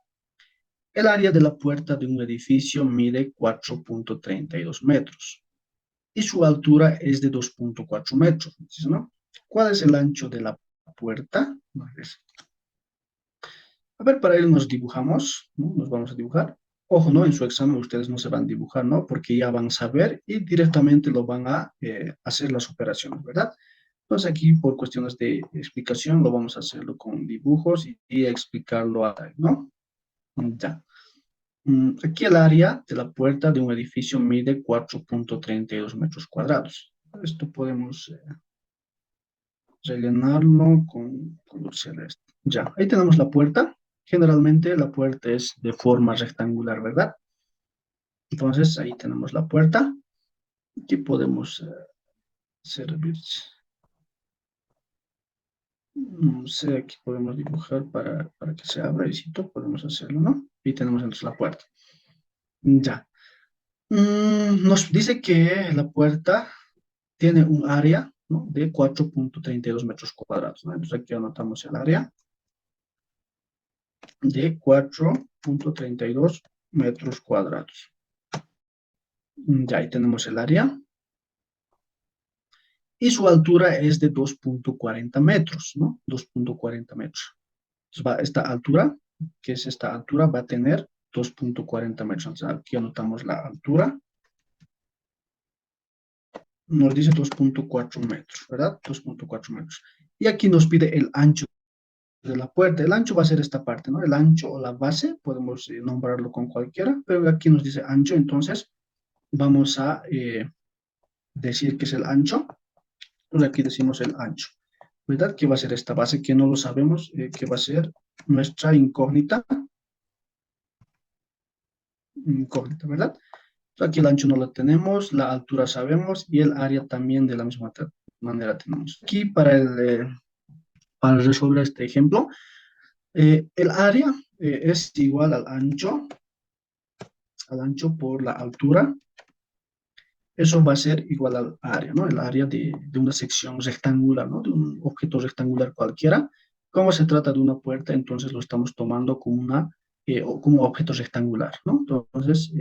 El área de la puerta de un edificio mide 4.32 metros y su altura es de 2.4 metros, ¿no? ¿Cuál es el ancho de la puerta? A ver, para ello nos dibujamos, ¿no? Nos vamos a dibujar. Ojo, ¿no? En su examen ustedes no se van a dibujar, ¿no? Porque ya van a saber y directamente lo van a hacer las operaciones, ¿verdad? Entonces aquí por cuestiones de explicación lo vamos a hacerlo con dibujos y explicarlo, ¿no? Ya. Aquí el área de la puerta de un edificio mide 4.32 metros cuadrados. Esto podemos rellenarlo con color celeste. Ya, ahí tenemos la puerta. Generalmente la puerta es de forma rectangular, ¿verdad? Entonces ahí tenemos la puerta. Aquí podemos servir. No sé, aquí podemos dibujar para que se abra y si podemos hacerlo, ¿no? Y tenemos entonces la puerta. Ya. Nos dice que la puerta tiene un área, ¿no? De 4.32 metros cuadrados, ¿no? Entonces aquí anotamos el área de 4.32 metros cuadrados. Ya ahí tenemos el área. Y su altura es de 2.40 metros, ¿no? 2.40 metros. Entonces esta altura, que es esta altura, va a tener 2.40 metros. Entonces aquí anotamos la altura. Nos dice 2.4 metros, ¿verdad? 2.4 metros. Y aquí nos pide el ancho de la puerta. El ancho va a ser esta parte, ¿no? El ancho o la base, podemos nombrarlo con cualquiera, pero aquí nos dice ancho, entonces vamos a decir que es el ancho. Entonces aquí decimos el ancho, ¿verdad? ¿Qué va a ser esta base? Que no lo sabemos, que va a ser nuestra incógnita, ¿verdad? Aquí el ancho no lo tenemos, la altura sabemos y el área también de la misma manera tenemos. Aquí para resolver este ejemplo, el área es igual al ancho por la altura. Eso va a ser igual al área, ¿no? El área de una sección rectangular, ¿no? De un objeto rectangular cualquiera. Como se trata de una puerta, entonces lo estamos tomando como como objeto rectangular, ¿no? Entonces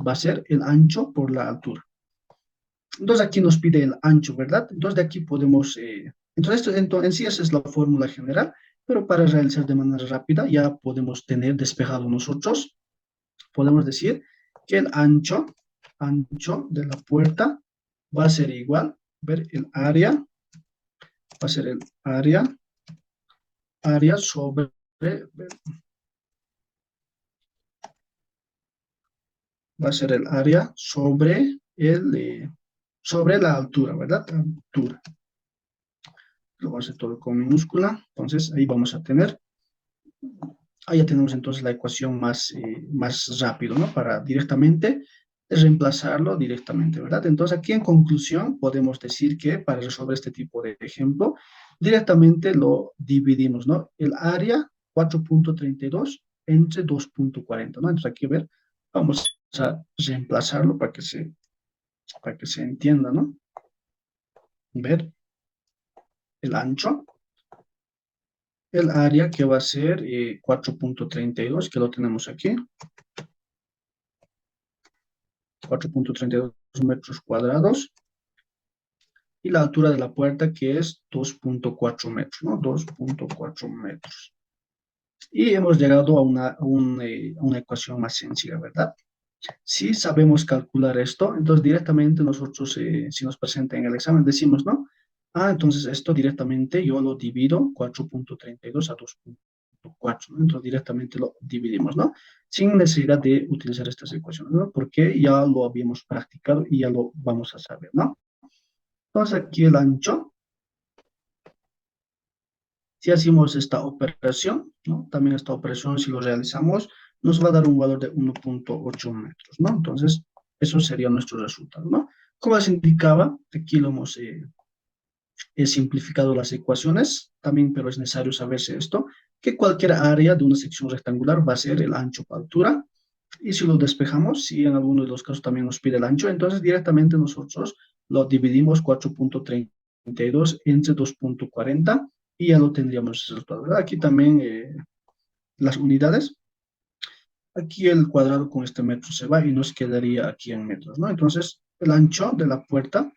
va a ser el ancho por la altura. Entonces aquí nos pide el ancho, ¿verdad? Entonces de aquí podemos, entonces en sí esa es la fórmula general, pero para realizar de manera rápida ya podemos tener despejado nosotros, podemos decir que el ancho de la puerta va a ser igual, ver, el área, va a ser el área sobre, va a ser el área sobre la altura, ¿verdad? La altura. Lo voy a hacer todo con minúscula. Entonces, ahí ya tenemos entonces la ecuación más rápido, ¿no? Para directamente reemplazarlo directamente, ¿verdad? Entonces, aquí en conclusión, podemos decir que para resolver este tipo de ejemplo, directamente lo dividimos, ¿no? El área 4,32 entre 2,40, ¿no? Entonces, aquí, a ver, vamos a reemplazarlo para que se entienda, ¿no? Ver el ancho, el área que va a ser 4,32, que lo tenemos aquí, 4,32 metros cuadrados, y la altura de la puerta que es 2,4 metros, ¿no? 2,4 metros. Y hemos llegado a una ecuación más sencilla, ¿verdad? Si sabemos calcular esto, entonces directamente nosotros, si nos presenta en el examen, decimos, ¿no? Entonces esto directamente yo lo divido 4,32 a 2,4, ¿no? Entonces directamente lo dividimos, ¿no? Sin necesidad de utilizar estas ecuaciones, ¿no? Porque ya lo habíamos practicado y ya lo vamos a saber, ¿no? Entonces aquí el ancho, si hacemos esta operación, ¿no? También esta operación, si lo realizamos, nos va a dar un valor de 1,8 metros, ¿no? Entonces, eso sería nuestro resultado, ¿no? Como les indicaba, aquí lo hemos simplificado las ecuaciones, también, pero es necesario saberse esto, que cualquier área de una sección rectangular va a ser el ancho por altura, y si lo despejamos, si en alguno de los casos también nos pide el ancho, entonces directamente nosotros lo dividimos 4,32 entre 2,40 y ya lo tendríamos el resultado, ¿verdad? Aquí también las unidades, aquí el cuadrado con este metro se va y nos quedaría aquí en metros, ¿no? Entonces, el ancho de la puerta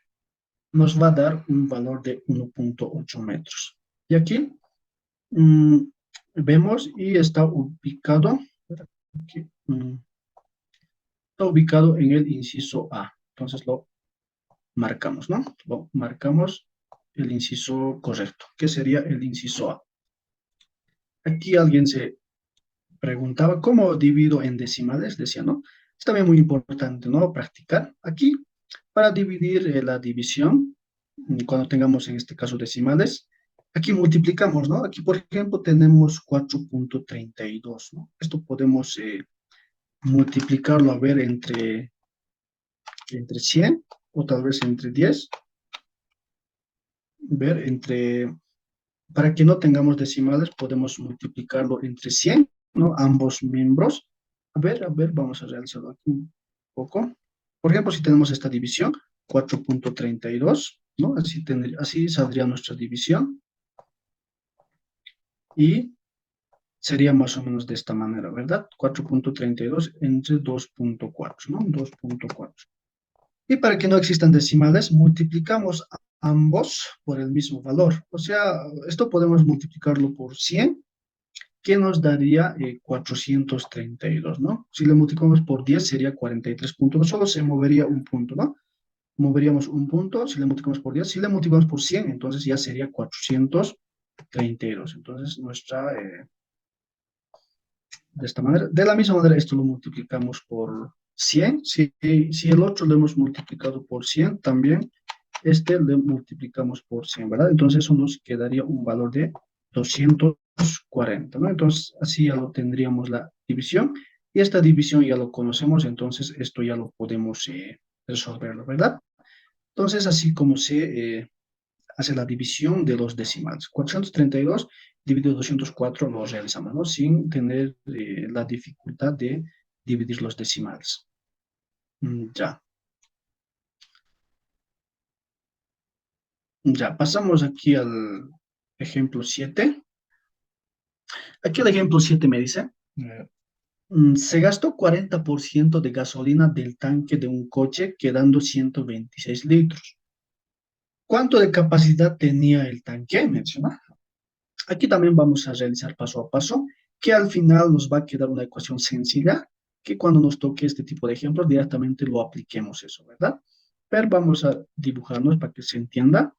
nos va a dar un valor de 1,8 metros. Y aquí mm, vemos y está ubicado, aquí, está ubicado en el inciso A. Entonces lo marcamos, ¿no? Lo marcamos el inciso correcto, que sería el inciso A. Aquí alguien se preguntaba cómo divido en decimales, decía, ¿no? Es también muy importante, ¿no? Practicar. Aquí, para dividir la división, cuando tengamos en este caso decimales, aquí multiplicamos, ¿no? Aquí, por ejemplo, tenemos 4,32, ¿no? Esto podemos multiplicarlo, a ver, entre 100 o tal vez entre 10, ver, para que no tengamos decimales, podemos multiplicarlo entre 100, ¿no? Ambos miembros. A ver, vamos a realizarlo aquí un poco. Por ejemplo, si tenemos esta división, 4,32, ¿no? Así saldría nuestra división y sería más o menos de esta manera, ¿verdad? 4,32 entre 2,4, ¿no? 2,4. Y para que no existan decimales, multiplicamos ambos por el mismo valor. O sea, esto podemos multiplicarlo por 100, que nos daría 432, ¿no? Si le multiplicamos por 10 sería 43 puntos, solo se movería un punto, ¿no? Moveríamos un punto si le multiplicamos por 10, si le multiplicamos por 100, entonces ya sería 432. Entonces, de esta manera, de la misma manera, esto lo multiplicamos por 100, si el otro lo hemos multiplicado por 100, también este le multiplicamos por 100, ¿verdad? Entonces eso nos quedaría un valor de 240, ¿no? Entonces así ya lo tendríamos la división y esta división ya lo conocemos, entonces esto ya lo podemos resolverlo, ¿verdad? Entonces así como se hace la división de los decimales. 432 dividido 204 lo realizamos, ¿no? Sin tener la dificultad de dividir los decimales. Ya. Ya, pasamos aquí al ejemplo 7. Aquí el ejemplo 7 me dice, Se gastó 40% de gasolina del tanque de un coche, quedando 126 litros. ¿Cuánto de capacidad tenía el tanque? Menciona. Aquí también vamos a realizar paso a paso, que al final nos va a quedar una ecuación sencilla, que cuando nos toque este tipo de ejemplos directamente lo apliquemos eso, ¿verdad? Pero vamos a dibujarnos para que se entienda.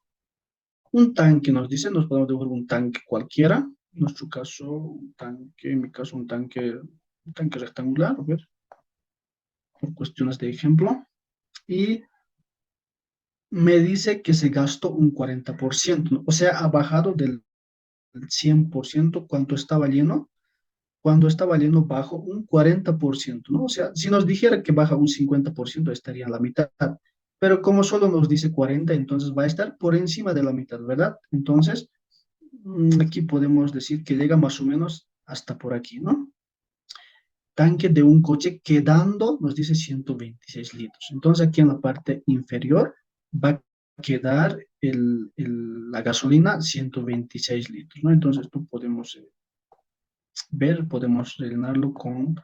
Un tanque nos dice, nos podemos dibujar un tanque cualquiera, en nuestro caso un tanque, en mi caso un tanque rectangular, a ver, por cuestiones de ejemplo, y me dice que se gastó un 40%, ¿no? O sea, ha bajado del 100% cuando estaba lleno bajo un 40%, ¿no? O sea, si nos dijera que baja un 50% estaría a la mitad, pero como solo nos dice 40, entonces va a estar por encima de la mitad, ¿verdad? Entonces, aquí podemos decir que llega más o menos hasta por aquí, ¿no? Tanque de un coche quedando, nos dice 126 litros. Entonces, aquí en la parte inferior va a quedar la gasolina 126 litros, ¿no? Entonces, esto podemos ver, podemos rellenarlo con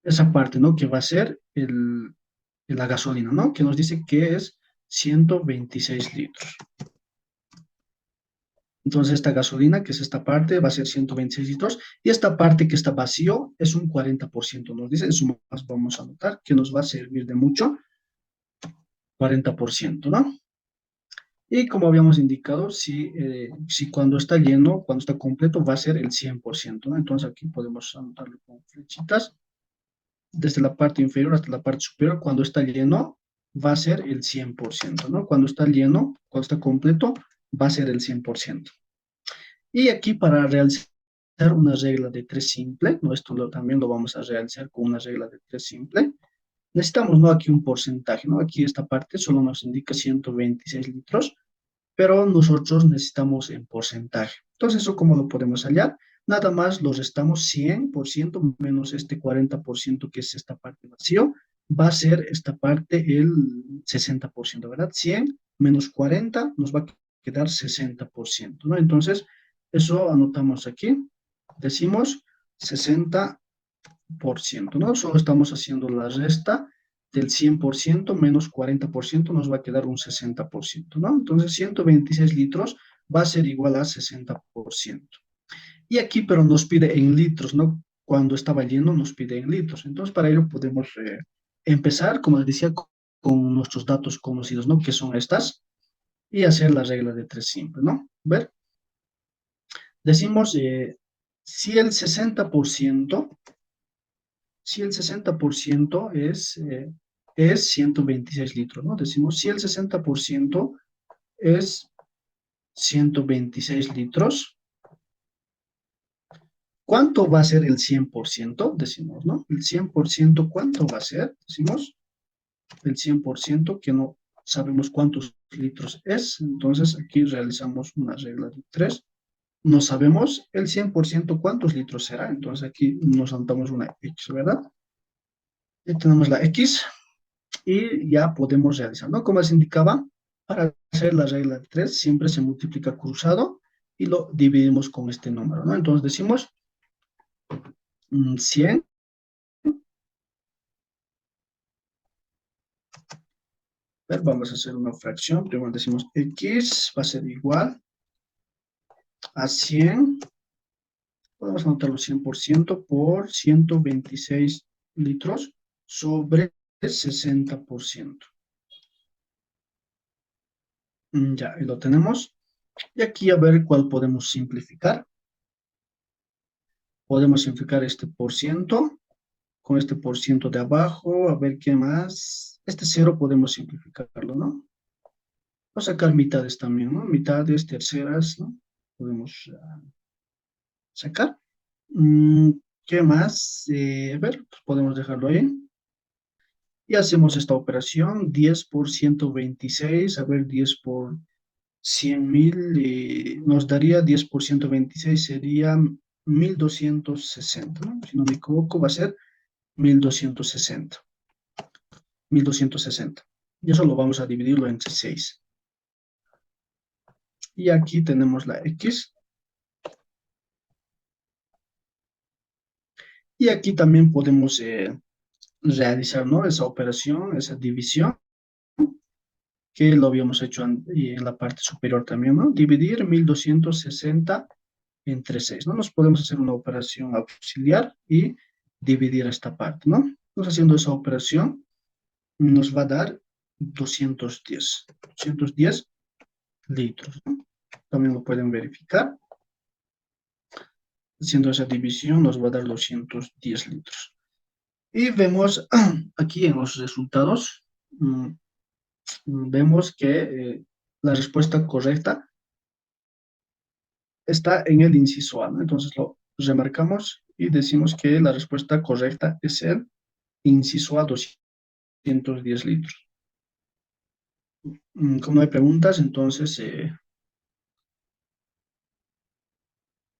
esa parte, ¿no? Que va a ser la gasolina, ¿no? Que nos dice que es 126 litros. Entonces, esta gasolina, que es esta parte, va a ser 126 litros. Y esta parte que está vacío es un 40%. Nos dice, eso más vamos a notar, que nos va a servir de mucho, 40%, ¿no? Y como habíamos indicado, si cuando está lleno, cuando está completo, va a ser el 100%, ¿no? Entonces, aquí podemos anotarlo con flechitas desde la parte inferior hasta la parte superior. Cuando está lleno, va a ser el 100%, ¿no? Cuando está lleno, cuando está completo, va a ser el 100%. Y aquí para realizar una regla de tres simple, ¿no? También lo vamos a realizar con una regla de tres simple. Necesitamos, ¿no? Aquí un porcentaje, ¿no? Aquí esta parte solo nos indica 126 litros, pero nosotros necesitamos en porcentaje. Entonces, ¿eso cómo lo podemos hallar? Nada más lo restamos 100% menos este 40% que es esta parte vacío, va a ser esta parte el 60%, ¿verdad? 100 menos 40 nos va a quedar 60%, ¿no? Entonces, eso anotamos aquí, decimos 60%, ¿no? Solo estamos haciendo la resta del 100% menos 40% nos va a quedar un 60%, ¿no? Entonces 126 litros va a ser igual a 60%. Y aquí, pero nos pide en litros, ¿no? Cuando estaba lleno nos pide en litros. Entonces para ello podemos empezar, como les decía, con nuestros datos conocidos, ¿no? Que son estas, y hacer la regla de tres simple, ¿no? Ver, decimos, si el 60%, si el 60% es 126 litros, ¿no? Decimos, si el 60% es 126 litros, ¿cuánto va a ser el 100%? Decimos, ¿no? El 100%, ¿cuánto va a ser? Decimos, el 100% que no sabemos cuántos litros es, entonces aquí realizamos una regla de tres. No sabemos el 100% cuántos litros será, entonces aquí nos saltamos una X, ¿verdad? Ya tenemos la X. Y ya podemos realizar, ¿no? Como les indicaba, para hacer la regla de 3 siempre se multiplica cruzado y lo dividimos con este número, ¿no? Entonces decimos 100, vamos a hacer una fracción, primero decimos x va a ser igual a 100, podemos anotarlo 100% por 126 litros sobre 60%. Ya, y lo tenemos. Y aquí a ver cuál podemos simplificar. Podemos simplificar este por ciento con este por ciento de abajo, a ver qué más. Este cero podemos simplificarlo, ¿no? O sacar mitades también, ¿no? Mitades, terceras, ¿no? Podemos sacar. Mm, ¿Qué más? A ver, pues podemos dejarlo ahí. Y hacemos esta operación, 10 por 126, a ver, 10 por 100.000, nos daría 10 por 126, sería 1260, ¿no? Si no me equivoco, va a ser 1260. 1260. Y eso lo vamos a dividirlo entre 6. Y aquí tenemos la X. Y aquí también podemos realizar, ¿no? Esa operación, esa división, que lo habíamos hecho y en la parte superior también, ¿no? Dividir 1260 entre 6, ¿no? Nos podemos hacer una operación auxiliar y dividir esta parte, ¿no? Entonces, haciendo esa operación, nos va a dar 210 litros, ¿no? También lo pueden verificar. Haciendo esa división, nos va a dar 210 litros. Y vemos aquí en los resultados, vemos que la respuesta correcta está en el inciso A, ¿no? Entonces lo remarcamos y decimos que la respuesta correcta es el inciso A, 210 litros. Como no hay preguntas, entonces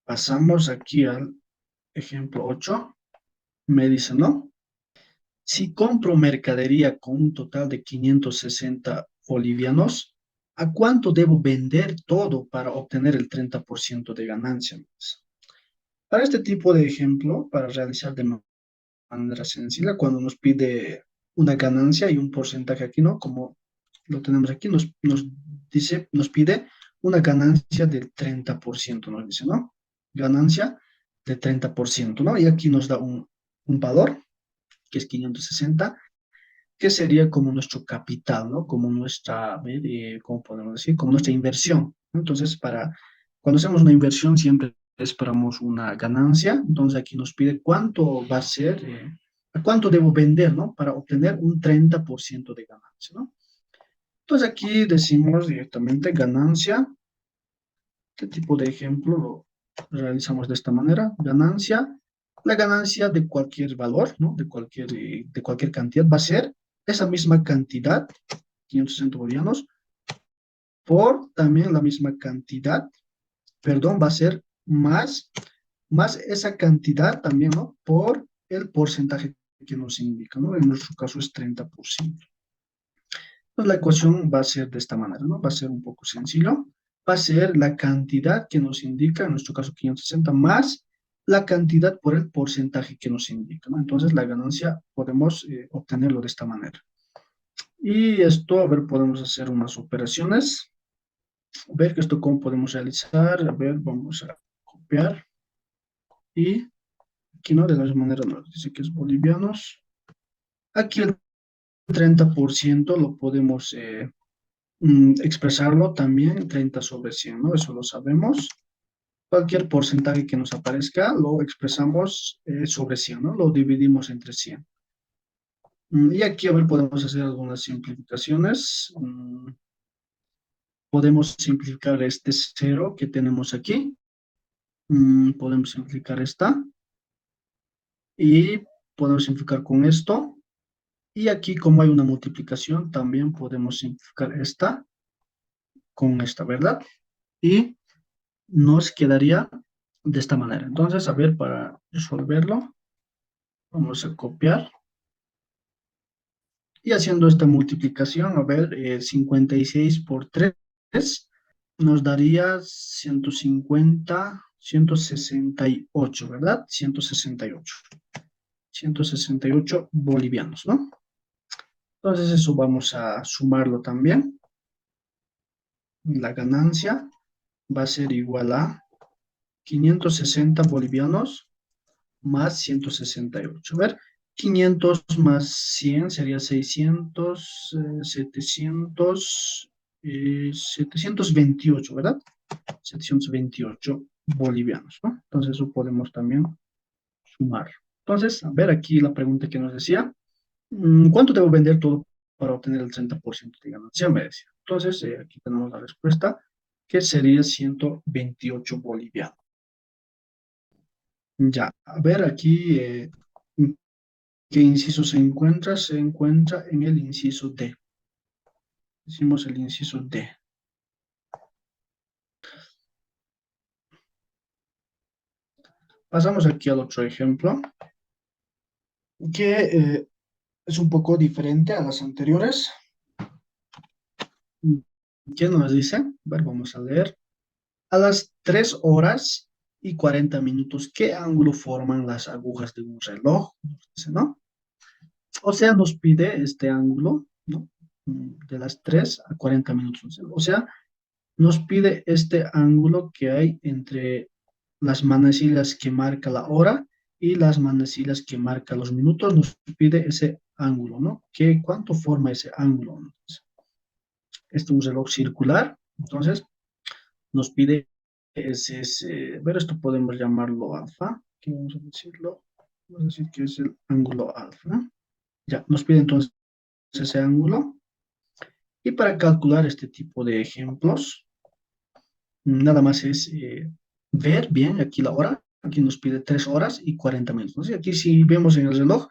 pasamos aquí al ejemplo 8. Me dice, ¿no? Si compro mercadería con un total de 560 bolivianos, ¿a cuánto debo vender todo para obtener el 30% de ganancia? Para este tipo de ejemplo, para realizar de manera sencilla, cuando nos pide una ganancia y un porcentaje aquí, ¿no? Como lo tenemos aquí, nos dice, nos pide una ganancia del 30%, nos dice, ¿no? Ganancia de 30%, ¿no? Y aquí nos da un valor, que es 560, que sería como nuestro capital, ¿no? Como nuestra, a ver, ¿cómo podemos decir? Como nuestra inversión, ¿no? Entonces, cuando hacemos una inversión, siempre esperamos una ganancia. Entonces, aquí nos pide cuánto va a ser, a cuánto debo vender, ¿no? Para obtener un 30% de ganancia, ¿no? Entonces, aquí decimos directamente ganancia. Este tipo de ejemplo lo realizamos de esta manera. Ganancia. La ganancia de cualquier valor, ¿no? De cualquier cantidad va a ser esa misma cantidad, 560 bolivianos, por también la misma cantidad, perdón, va a ser más esa cantidad también, ¿no? Por el porcentaje que nos indica, ¿no? En nuestro caso es 30%. Pues la ecuación va a ser de esta manera, ¿no? Va a ser un poco sencillo. Va a ser la cantidad que nos indica, en nuestro caso 560, más la cantidad por el porcentaje que nos indica, ¿no? Entonces la ganancia podemos obtenerlo de esta manera. Y esto, a ver, podemos hacer unas operaciones. A ver que esto cómo podemos realizar. A ver, vamos a copiar. Y aquí, ¿no? De la misma manera nos dice que es bolivianos. Aquí el 30% lo podemos expresarlo también 30 sobre 100, ¿no? Eso lo sabemos. Cualquier porcentaje que nos aparezca lo expresamos sobre 100, ¿no? Lo dividimos entre 100. Y aquí, a ver, podemos hacer algunas simplificaciones. Podemos simplificar este cero que tenemos aquí. Podemos simplificar esta. Y podemos simplificar con esto. Y aquí, como hay una multiplicación, también podemos simplificar esta con esta, ¿verdad? Y nos quedaría de esta manera. Entonces, a ver, para resolverlo, vamos a copiar. Y haciendo esta multiplicación, a ver, 56 por 3 nos daría 168, ¿verdad? 168 bolivianos, ¿no? Entonces, eso vamos a sumarlo también. La ganancia va a ser igual a 560 bolivianos más 168. A ver, 500 más 100 sería 600, 700, 728, ¿verdad? 728 bolivianos, ¿no? Entonces eso podemos también sumar. Entonces, a ver aquí la pregunta que nos decía, ¿cuánto debo vender todo para obtener el 30% de ganancia? Me decía. Entonces, aquí tenemos la respuesta, que sería 128 bolivianos. Ya, a ver aquí, ¿qué inciso se encuentra? Se encuentra en el inciso D. Decimos el inciso D. Pasamos aquí al otro ejemplo, que es un poco diferente a las anteriores. ¿Qué nos dice? A ver, vamos a leer. A las 3 horas y 40 minutos. ¿Qué ángulo forman las agujas de un reloj? Dice, ¿no? O sea, nos pide este ángulo, ¿no? De las 3 a 40 minutos. O sea, nos pide este ángulo que hay entre las manecillas que marca la hora y las manecillas que marca los minutos. Nos pide ese ángulo, ¿no? ¿Cuánto forma ese ángulo? Este es un reloj circular, entonces nos pide pero esto podemos llamarlo alfa, ¿qué vamos a decirlo? Vamos a decir que es el ángulo alfa. Ya, nos pide entonces ese ángulo. Y para calcular este tipo de ejemplos, nada más es ver bien aquí la hora. Aquí nos pide 3 horas y 40 minutos. Entonces, aquí si vemos en el reloj,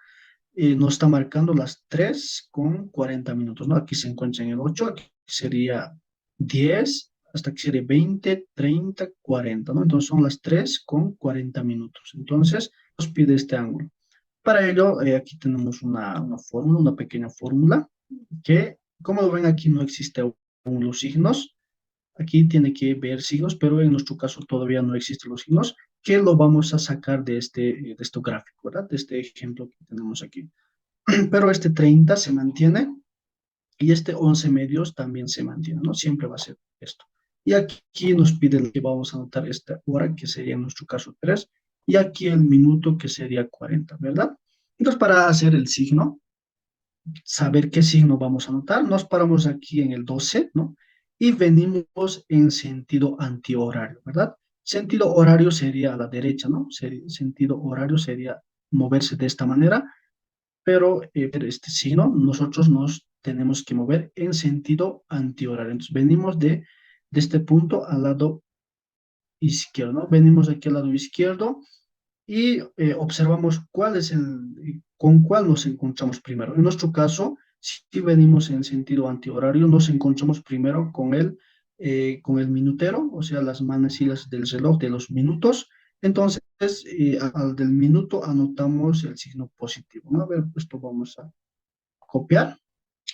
nos está marcando las 3 con 40 minutos, ¿no? Aquí se encuentra en el 8, aquí sería 10, hasta aquí sería 20, 30, 40, ¿no? Entonces son las 3 con 40 minutos. Entonces nos pide este ángulo. Para ello, aquí tenemos una fórmula, una pequeña fórmula, que, como lo ven aquí, no existe aún los signos. Aquí tiene que ver signos, pero en nuestro caso todavía no existen los signos, que lo vamos a sacar de este gráfico, ¿verdad? De este ejemplo que tenemos aquí. Pero este 30 se mantiene y este 11 medios también se mantiene, ¿no? Siempre va a ser esto. Y aquí nos pide que vamos a anotar esta hora, que sería en nuestro caso 3, y aquí el minuto, que sería 40, ¿verdad? Entonces, para hacer el signo, saber qué signo vamos a anotar, nos paramos aquí en el 12, ¿no? Y venimos en sentido antihorario, ¿verdad? Sentido horario sería a la derecha, ¿no? Sentido horario sería moverse de esta manera, pero este signo nosotros nos tenemos que mover en sentido antihorario. Entonces venimos de este punto al lado izquierdo, ¿no? Venimos aquí al lado izquierdo y observamos con cuál nos encontramos primero. En nuestro caso, si venimos en sentido antihorario, nos encontramos primero con el minutero, o sea, las manecillas del reloj de los minutos. Entonces, al del minuto anotamos el signo positivo, ¿no? A ver, esto vamos a copiar.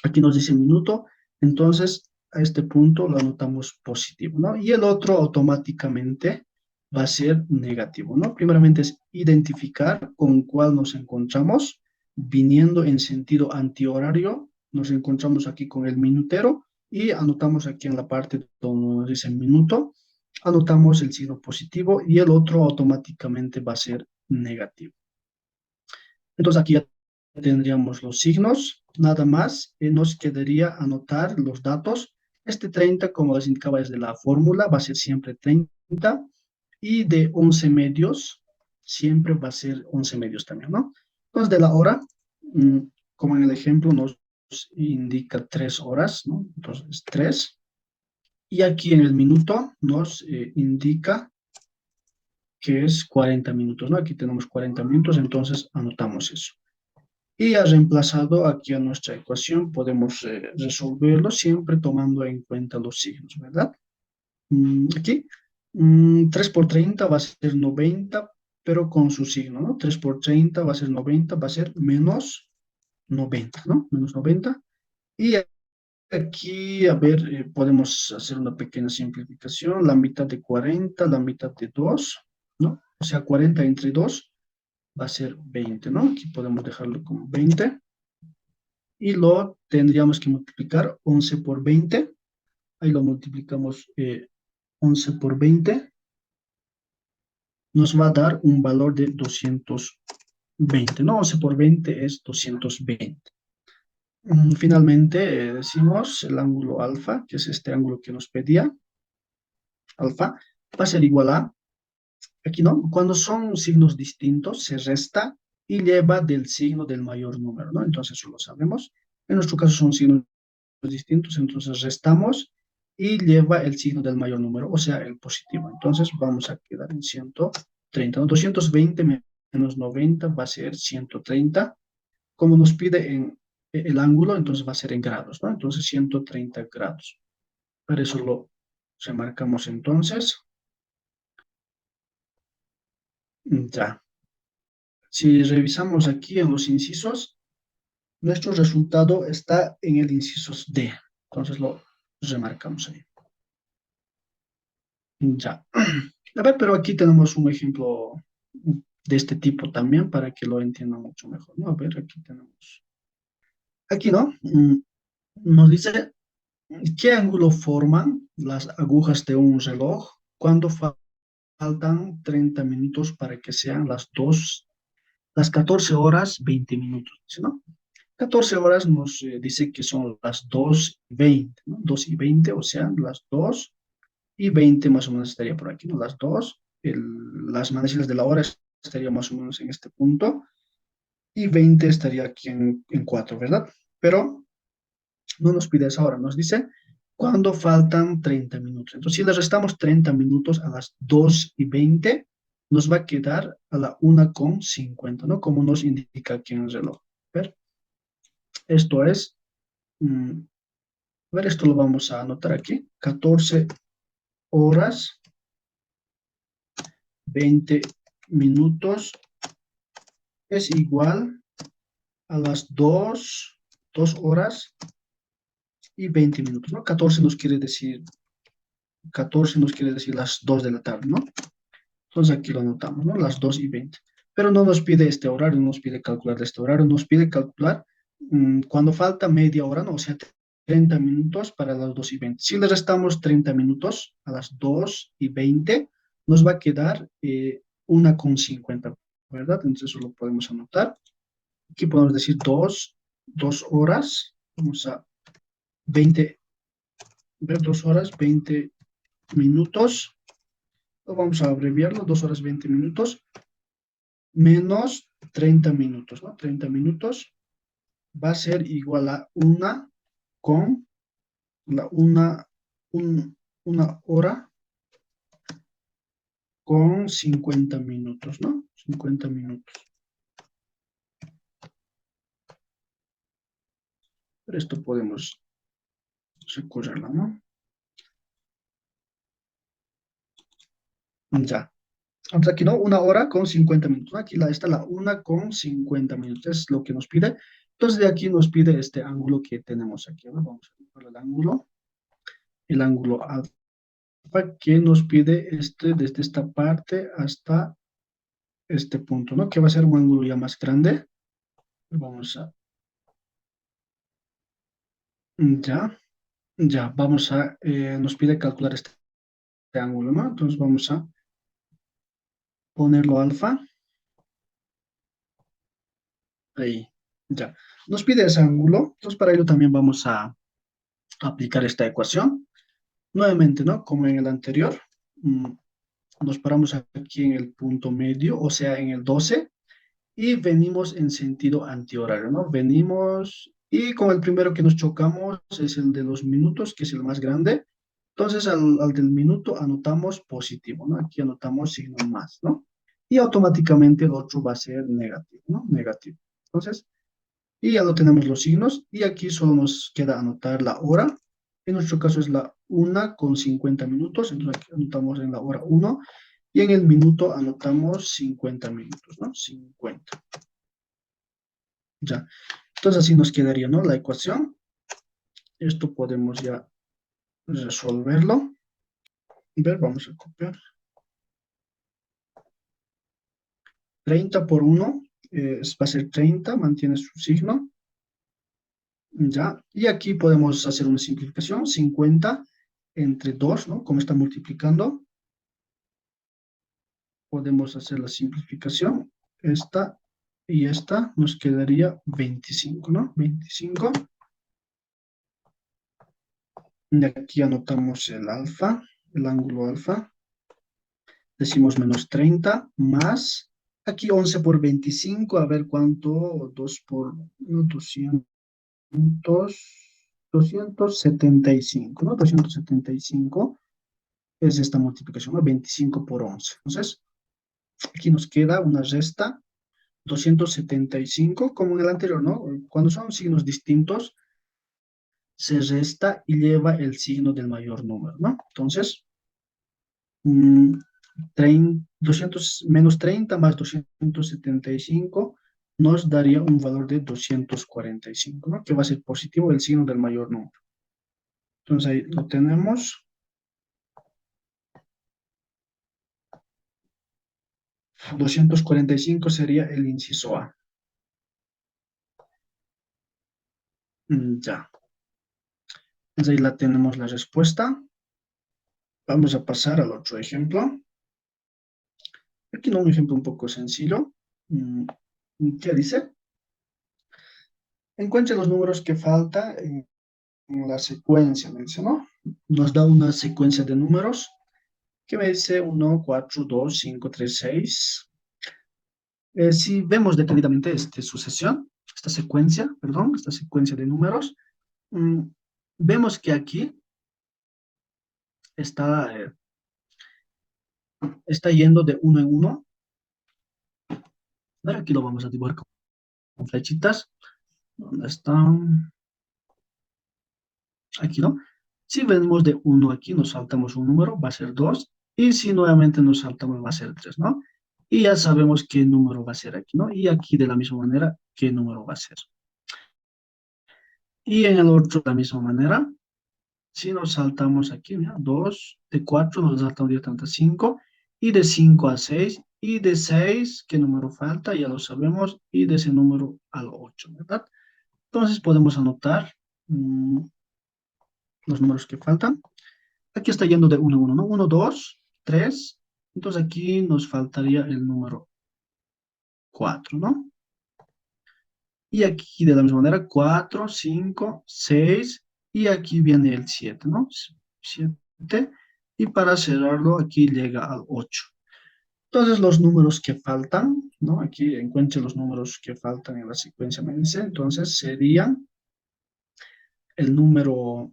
Aquí nos dice minuto, entonces a este punto lo anotamos positivo, ¿no? Y el otro automáticamente va a ser negativo, ¿no? Primeramente es identificar con cuál nos encontramos, viniendo en sentido antihorario, nos encontramos aquí con el minutero y anotamos aquí en la parte donde nos dice minuto, anotamos el signo positivo y el otro automáticamente va a ser negativo. Entonces aquí ya tendríamos los signos, nada más, nos quedaría anotar los datos. Este 30, como les indicaba desde la fórmula, va a ser siempre 30 y de 11 medios, siempre va a ser 11 medios también, ¿no? Entonces de la hora, mm, como en el ejemplo nos indica 3 horas, ¿no? Entonces 3. Y aquí en el minuto nos indica que es 40 minutos, ¿no? Aquí tenemos 40 minutos, entonces anotamos eso. Y ha reemplazado aquí a nuestra ecuación, podemos resolverlo siempre tomando en cuenta los signos, ¿verdad? Aquí, 3 por 30 va a ser 90, pero con su signo, ¿no? 3 por 30 va a ser 90, va a ser menos 90, ¿no? Menos 90. Y aquí, a ver, podemos hacer una pequeña simplificación. La mitad de 40, la mitad de 2, ¿no? O sea, 40 entre 2 va a ser 20, ¿no? Aquí podemos dejarlo como 20. Y lo tendríamos que multiplicar 11 por 20. Ahí lo multiplicamos 11 por 20. Nos va a dar un valor de 220, ¿no? 11 por 20 es 220. Finalmente decimos el ángulo alfa, que es este ángulo que nos pedía, alfa, va a ser igual a, aquí no, cuando son signos distintos se resta y lleva del signo del mayor número, ¿no? Entonces eso lo sabemos. En nuestro caso son signos distintos, entonces restamos y lleva el signo del mayor número, o sea, el positivo. Entonces vamos a quedar en 130, ¿no? 220 menos 90 va a ser 130. Como nos pide en el ángulo, entonces va a ser en grados, ¿no? Entonces 130 grados. Para eso lo remarcamos entonces. Ya. Si revisamos aquí en los incisos, nuestro resultado está en el inciso D. Entonces lo remarcamos ahí. Ya. A ver, pero aquí tenemos un ejemplo de este tipo también para que lo entiendan mucho mejor, ¿no? A ver, aquí tenemos. Aquí, ¿no? Nos dice, ¿qué ángulo forman las agujas de un reloj cuando faltan 30 minutos para que sean las 14 horas 20 minutos? ¿Sí, no? 14 horas nos dice que son las 2:20, ¿no? 2:20, o sea, las 2:20 más o menos estaría por aquí, ¿no? Las 2, las manecillas de la hora estaría más o menos en este punto, y 20 estaría aquí en 4, ¿verdad? Pero no nos pide esa hora, nos dice cuando faltan 30 minutos. Entonces, si le restamos 30 minutos a las 2:20, nos va a quedar a la 1:50, ¿no? Como nos indica aquí en el reloj. ¿Ver? Esto es, a ver, esto lo vamos a anotar aquí, 14 horas, 20 minutos es igual a las 2 horas y 20 minutos, ¿no? 14 nos quiere decir las 2 de la tarde, ¿no? Entonces aquí lo anotamos, ¿no? Las 2:20. Pero no nos pide este horario, no nos pide calcular este horario, nos pide calcular cuando falta media hora, ¿no? O sea, 30 minutos para las 2:20. Si le restamos 30 minutos a las 2:20, nos va a quedar 1:50, ¿verdad? Entonces eso lo podemos anotar. Aquí podemos decir 2 horas, vamos a 20, ver 2 horas, 20 minutos, o vamos a abreviarlo, 2 horas, 20 minutos, menos 30 minutos, ¿no? 30 minutos va a ser igual a con la una hora con 50 minutos, ¿no? 50 minutos. Pero esto podemos recurrirlo, ¿no? Ya. Entonces aquí, ¿no? 1 hora con 50 minutos, ¿no? Aquí está la 1:50 minutos, es lo que nos pide. Entonces de aquí nos pide este ángulo que tenemos aquí, ¿no? Vamos a ver el ángulo alfa que nos pide desde esta parte hasta este punto, ¿no? Que va a ser un ángulo ya más grande. Vamos a, ya, nos pide calcular este ángulo, ¿no? Entonces vamos a ponerlo alfa, ahí, ya. Nos pide ese ángulo, entonces para ello también vamos a aplicar esta ecuación. Nuevamente, ¿no? Como en el anterior, mm, nos paramos aquí en el punto medio, o sea, en el 12, y venimos en sentido antihorario, ¿no? Venimos y con el primero que nos chocamos es el de los minutos, que es el más grande. Entonces, al del minuto anotamos positivo, ¿no? Aquí anotamos signo más, ¿no? Y automáticamente el otro va a ser negativo, ¿no? Negativo. Entonces, y ya lo tenemos los signos, y aquí solo nos queda anotar la hora. En nuestro caso es la 1:50 minutos, entonces aquí anotamos en la hora 1, y en el minuto anotamos 50 minutos, ¿no? 50. Ya. Entonces así nos quedaría, ¿no? La ecuación. Esto podemos ya resolverlo. Ver, vamos a copiar. 30 por 1 va a ser 30, mantiene su signo. Ya. Y aquí podemos hacer una simplificación. 50 entre 2, ¿no? Como está multiplicando, podemos hacer la simplificación. Esta y esta nos quedaría 25, ¿no? 25. De aquí anotamos el alfa, el ángulo alfa. Decimos menos 30 más, aquí 11 por 25, a ver cuánto, 2 por no, 275, ¿no? 275 es esta multiplicación, ¿no? 25 por 11. Entonces, aquí nos queda una resta, 275, como en el anterior, ¿no? Cuando son signos distintos, se resta y lleva el signo del mayor número, ¿no? Entonces, mm, 200 menos 30 más 275 nos daría un valor de 245, ¿no? Que va a ser positivo el signo del mayor número. Entonces ahí lo tenemos. 245 sería el inciso A. Ya. Entonces ahí la tenemos la respuesta. Vamos a pasar al otro ejemplo. Aquí no, un ejemplo un poco sencillo. Mm, ¿Qué dice? Encuentre los números que falta en la secuencia, me dice, ¿no? Nos da una secuencia de números que me dice 1, 4, 2, 5, 3, 6. Si vemos detenidamente esta sucesión, esta secuencia de números, mm, vemos que aquí está, está yendo de uno en uno. Ahora aquí lo vamos a dibujar con flechitas. ¿Dónde están? Aquí, ¿no? Si vemos de uno aquí, nos saltamos un número, va a ser 2. Y si nuevamente nos saltamos, va a ser 3, ¿no? Y ya sabemos qué número va a ser aquí, ¿no? Y aquí de la misma manera, qué número va a ser. Y en el otro de la misma manera, si nos saltamos aquí, mira, 2, de 4 nos saltamos directamente a 5, y de 5 a 6, y de 6, ¿qué número falta? Ya lo sabemos, y de ese número al 8, ¿verdad? Entonces podemos anotar los números que faltan. Aquí está yendo de 1 a 1, ¿no? 1, 2, 3. Entonces aquí nos faltaría el número 4, ¿no? Y aquí de la misma manera, 4, 5, 6. Y aquí viene el 7, ¿no? 7. Y para cerrarlo, aquí llega al 8. Entonces los números que faltan, ¿no? Aquí encuentre los números que faltan en la secuencia, me dice. Entonces serían el número,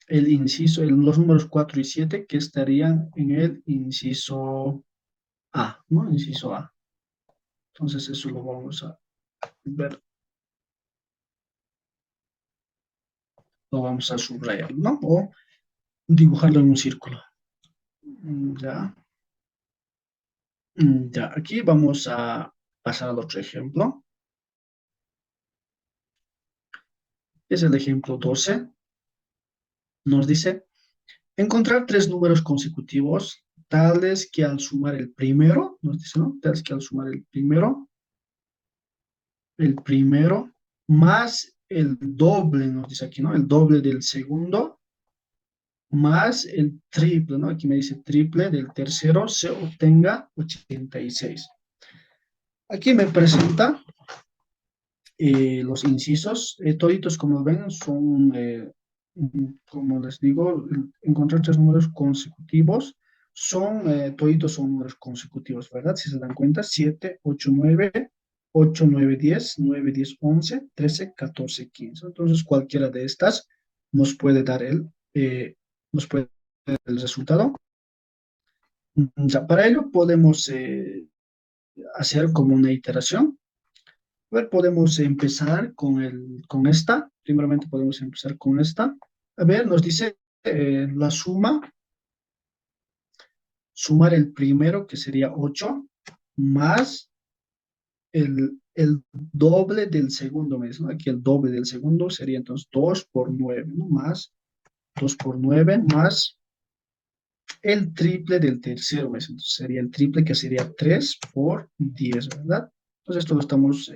el inciso, los números 4 y 7 que estarían en el inciso A, ¿no? Inciso A. Entonces eso lo vamos a ver, lo vamos a subrayar, ¿no? O dibujarlo en un círculo. Ya. Ya, aquí vamos a pasar al otro ejemplo. Es el ejemplo 12. Nos dice, encontrar tres números consecutivos tales que al sumar el primero, nos dice, ¿no? Tales que al sumar el primero más el doble, nos dice aquí, ¿no? El doble del segundo más el triple, ¿no? Aquí me dice triple del tercero se obtenga 86. Aquí me presenta los incisos, toditos como ven son, como les digo, encontrar tres números consecutivos, toditos son números consecutivos, ¿verdad? Si se dan cuenta, 7, 8, 9, 8, 9, 10, 9, 10, 11, 13, 14, 15. Entonces cualquiera de estas nos puede dar nos puede dar el resultado. Ya, para ello podemos hacer como una iteración. A ver, podemos empezar con esta. Primeramente podemos empezar con esta. A ver, nos dice la suma, sumar el primero, que sería 8 más el doble del segundo mes, ¿no? Aquí el doble del segundo sería entonces 2 por 9, ¿no? Más 2 por 9 más el triple del tercero mes. Entonces sería el triple, que sería 3 por 10, ¿verdad? Entonces esto lo estamos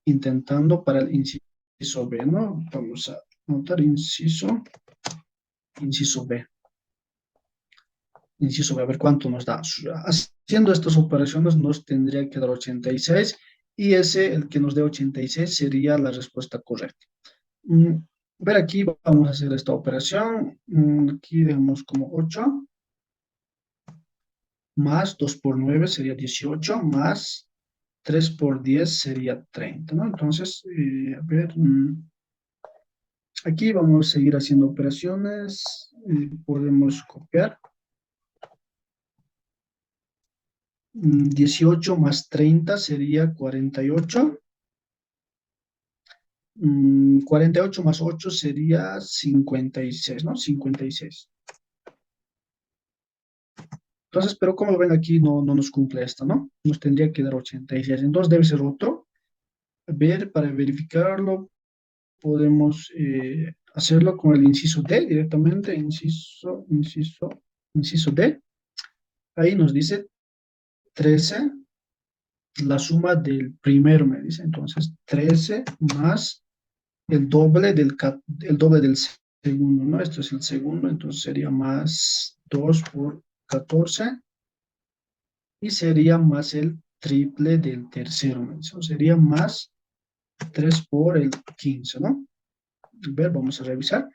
intentando para el inciso B, ¿no? Vamos a anotar inciso B. Inciso B, a ver cuánto nos da. Haciendo estas operaciones nos tendría que dar 86 y ese, el que nos dé 86, sería la respuesta correcta. Ver aquí, vamos a hacer esta operación. Aquí dejamos como 8 más 2 por 9 sería 18 más 3 por 10 sería 30, ¿no? Entonces, a ver, aquí vamos a seguir haciendo operaciones. Podemos copiar. 18 más 30 sería 48. 48 más 8 sería 56, ¿no? 56. Entonces, pero como ven aquí, no nos cumple esto, ¿no? Nos tendría que dar 86. Entonces debe ser otro. A ver, para verificarlo, podemos hacerlo con el inciso D directamente. Inciso D. Ahí nos dice 13, la suma del primero, me dice. Entonces, 13 más el doble del segundo, ¿no? Esto es el segundo, entonces sería más 2 por 14 y sería más el triple del tercero, me dice. Sería más 3 por el 15, ¿no? A ver, vamos a revisar.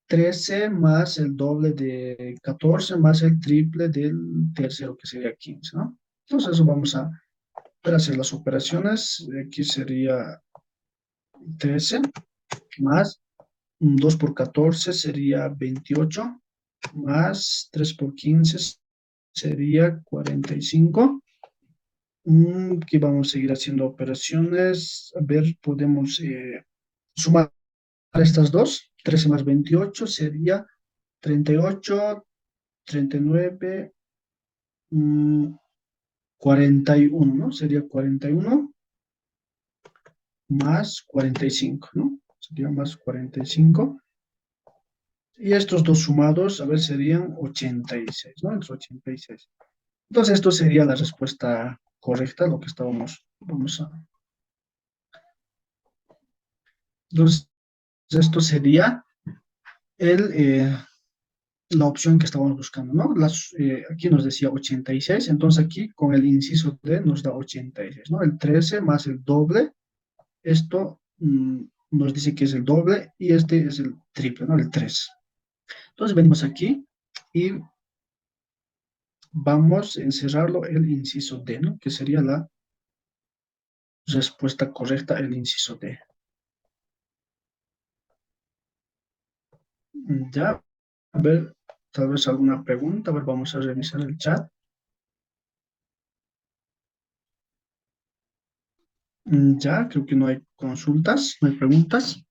13 más el doble de 14 más el triple del tercero, que sería 15, ¿no? Entonces, eso vamos a hacer las operaciones. Aquí sería 13 más 2 por 14 sería 28, más 3 por 15 sería 45. Aquí vamos a seguir haciendo operaciones. A ver, podemos sumar estas dos. 13 más 28 sería 38, 39, mm, 41, ¿no? Sería 41 más 45, ¿no? Sería más 45. Y estos dos sumados, a ver, serían 86, ¿no? Entre 86. Entonces, esto sería la respuesta correcta, lo que vamos a... Entonces, esto sería el, la opción que estábamos buscando, ¿no? Aquí nos decía 86, entonces aquí con el inciso D nos da 86, ¿no? El 13 más el doble, esto nos dice que es el doble y este es el triple, ¿no? El 3. Entonces venimos aquí y vamos a encerrarlo el inciso D, ¿no? Que sería la respuesta correcta, el inciso D. Ya, a ver, tal vez alguna pregunta, a ver, vamos a revisar el chat. Ya, creo que no hay consultas, no hay preguntas.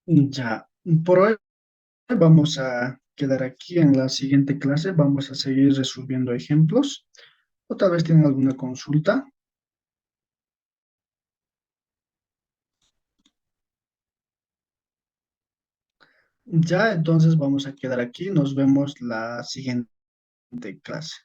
Ya, por hoy vamos a quedar aquí en la siguiente clase, vamos a seguir resolviendo ejemplos o tal vez tienen alguna consulta. Ya, entonces vamos a quedar aquí, nos vemos la siguiente clase.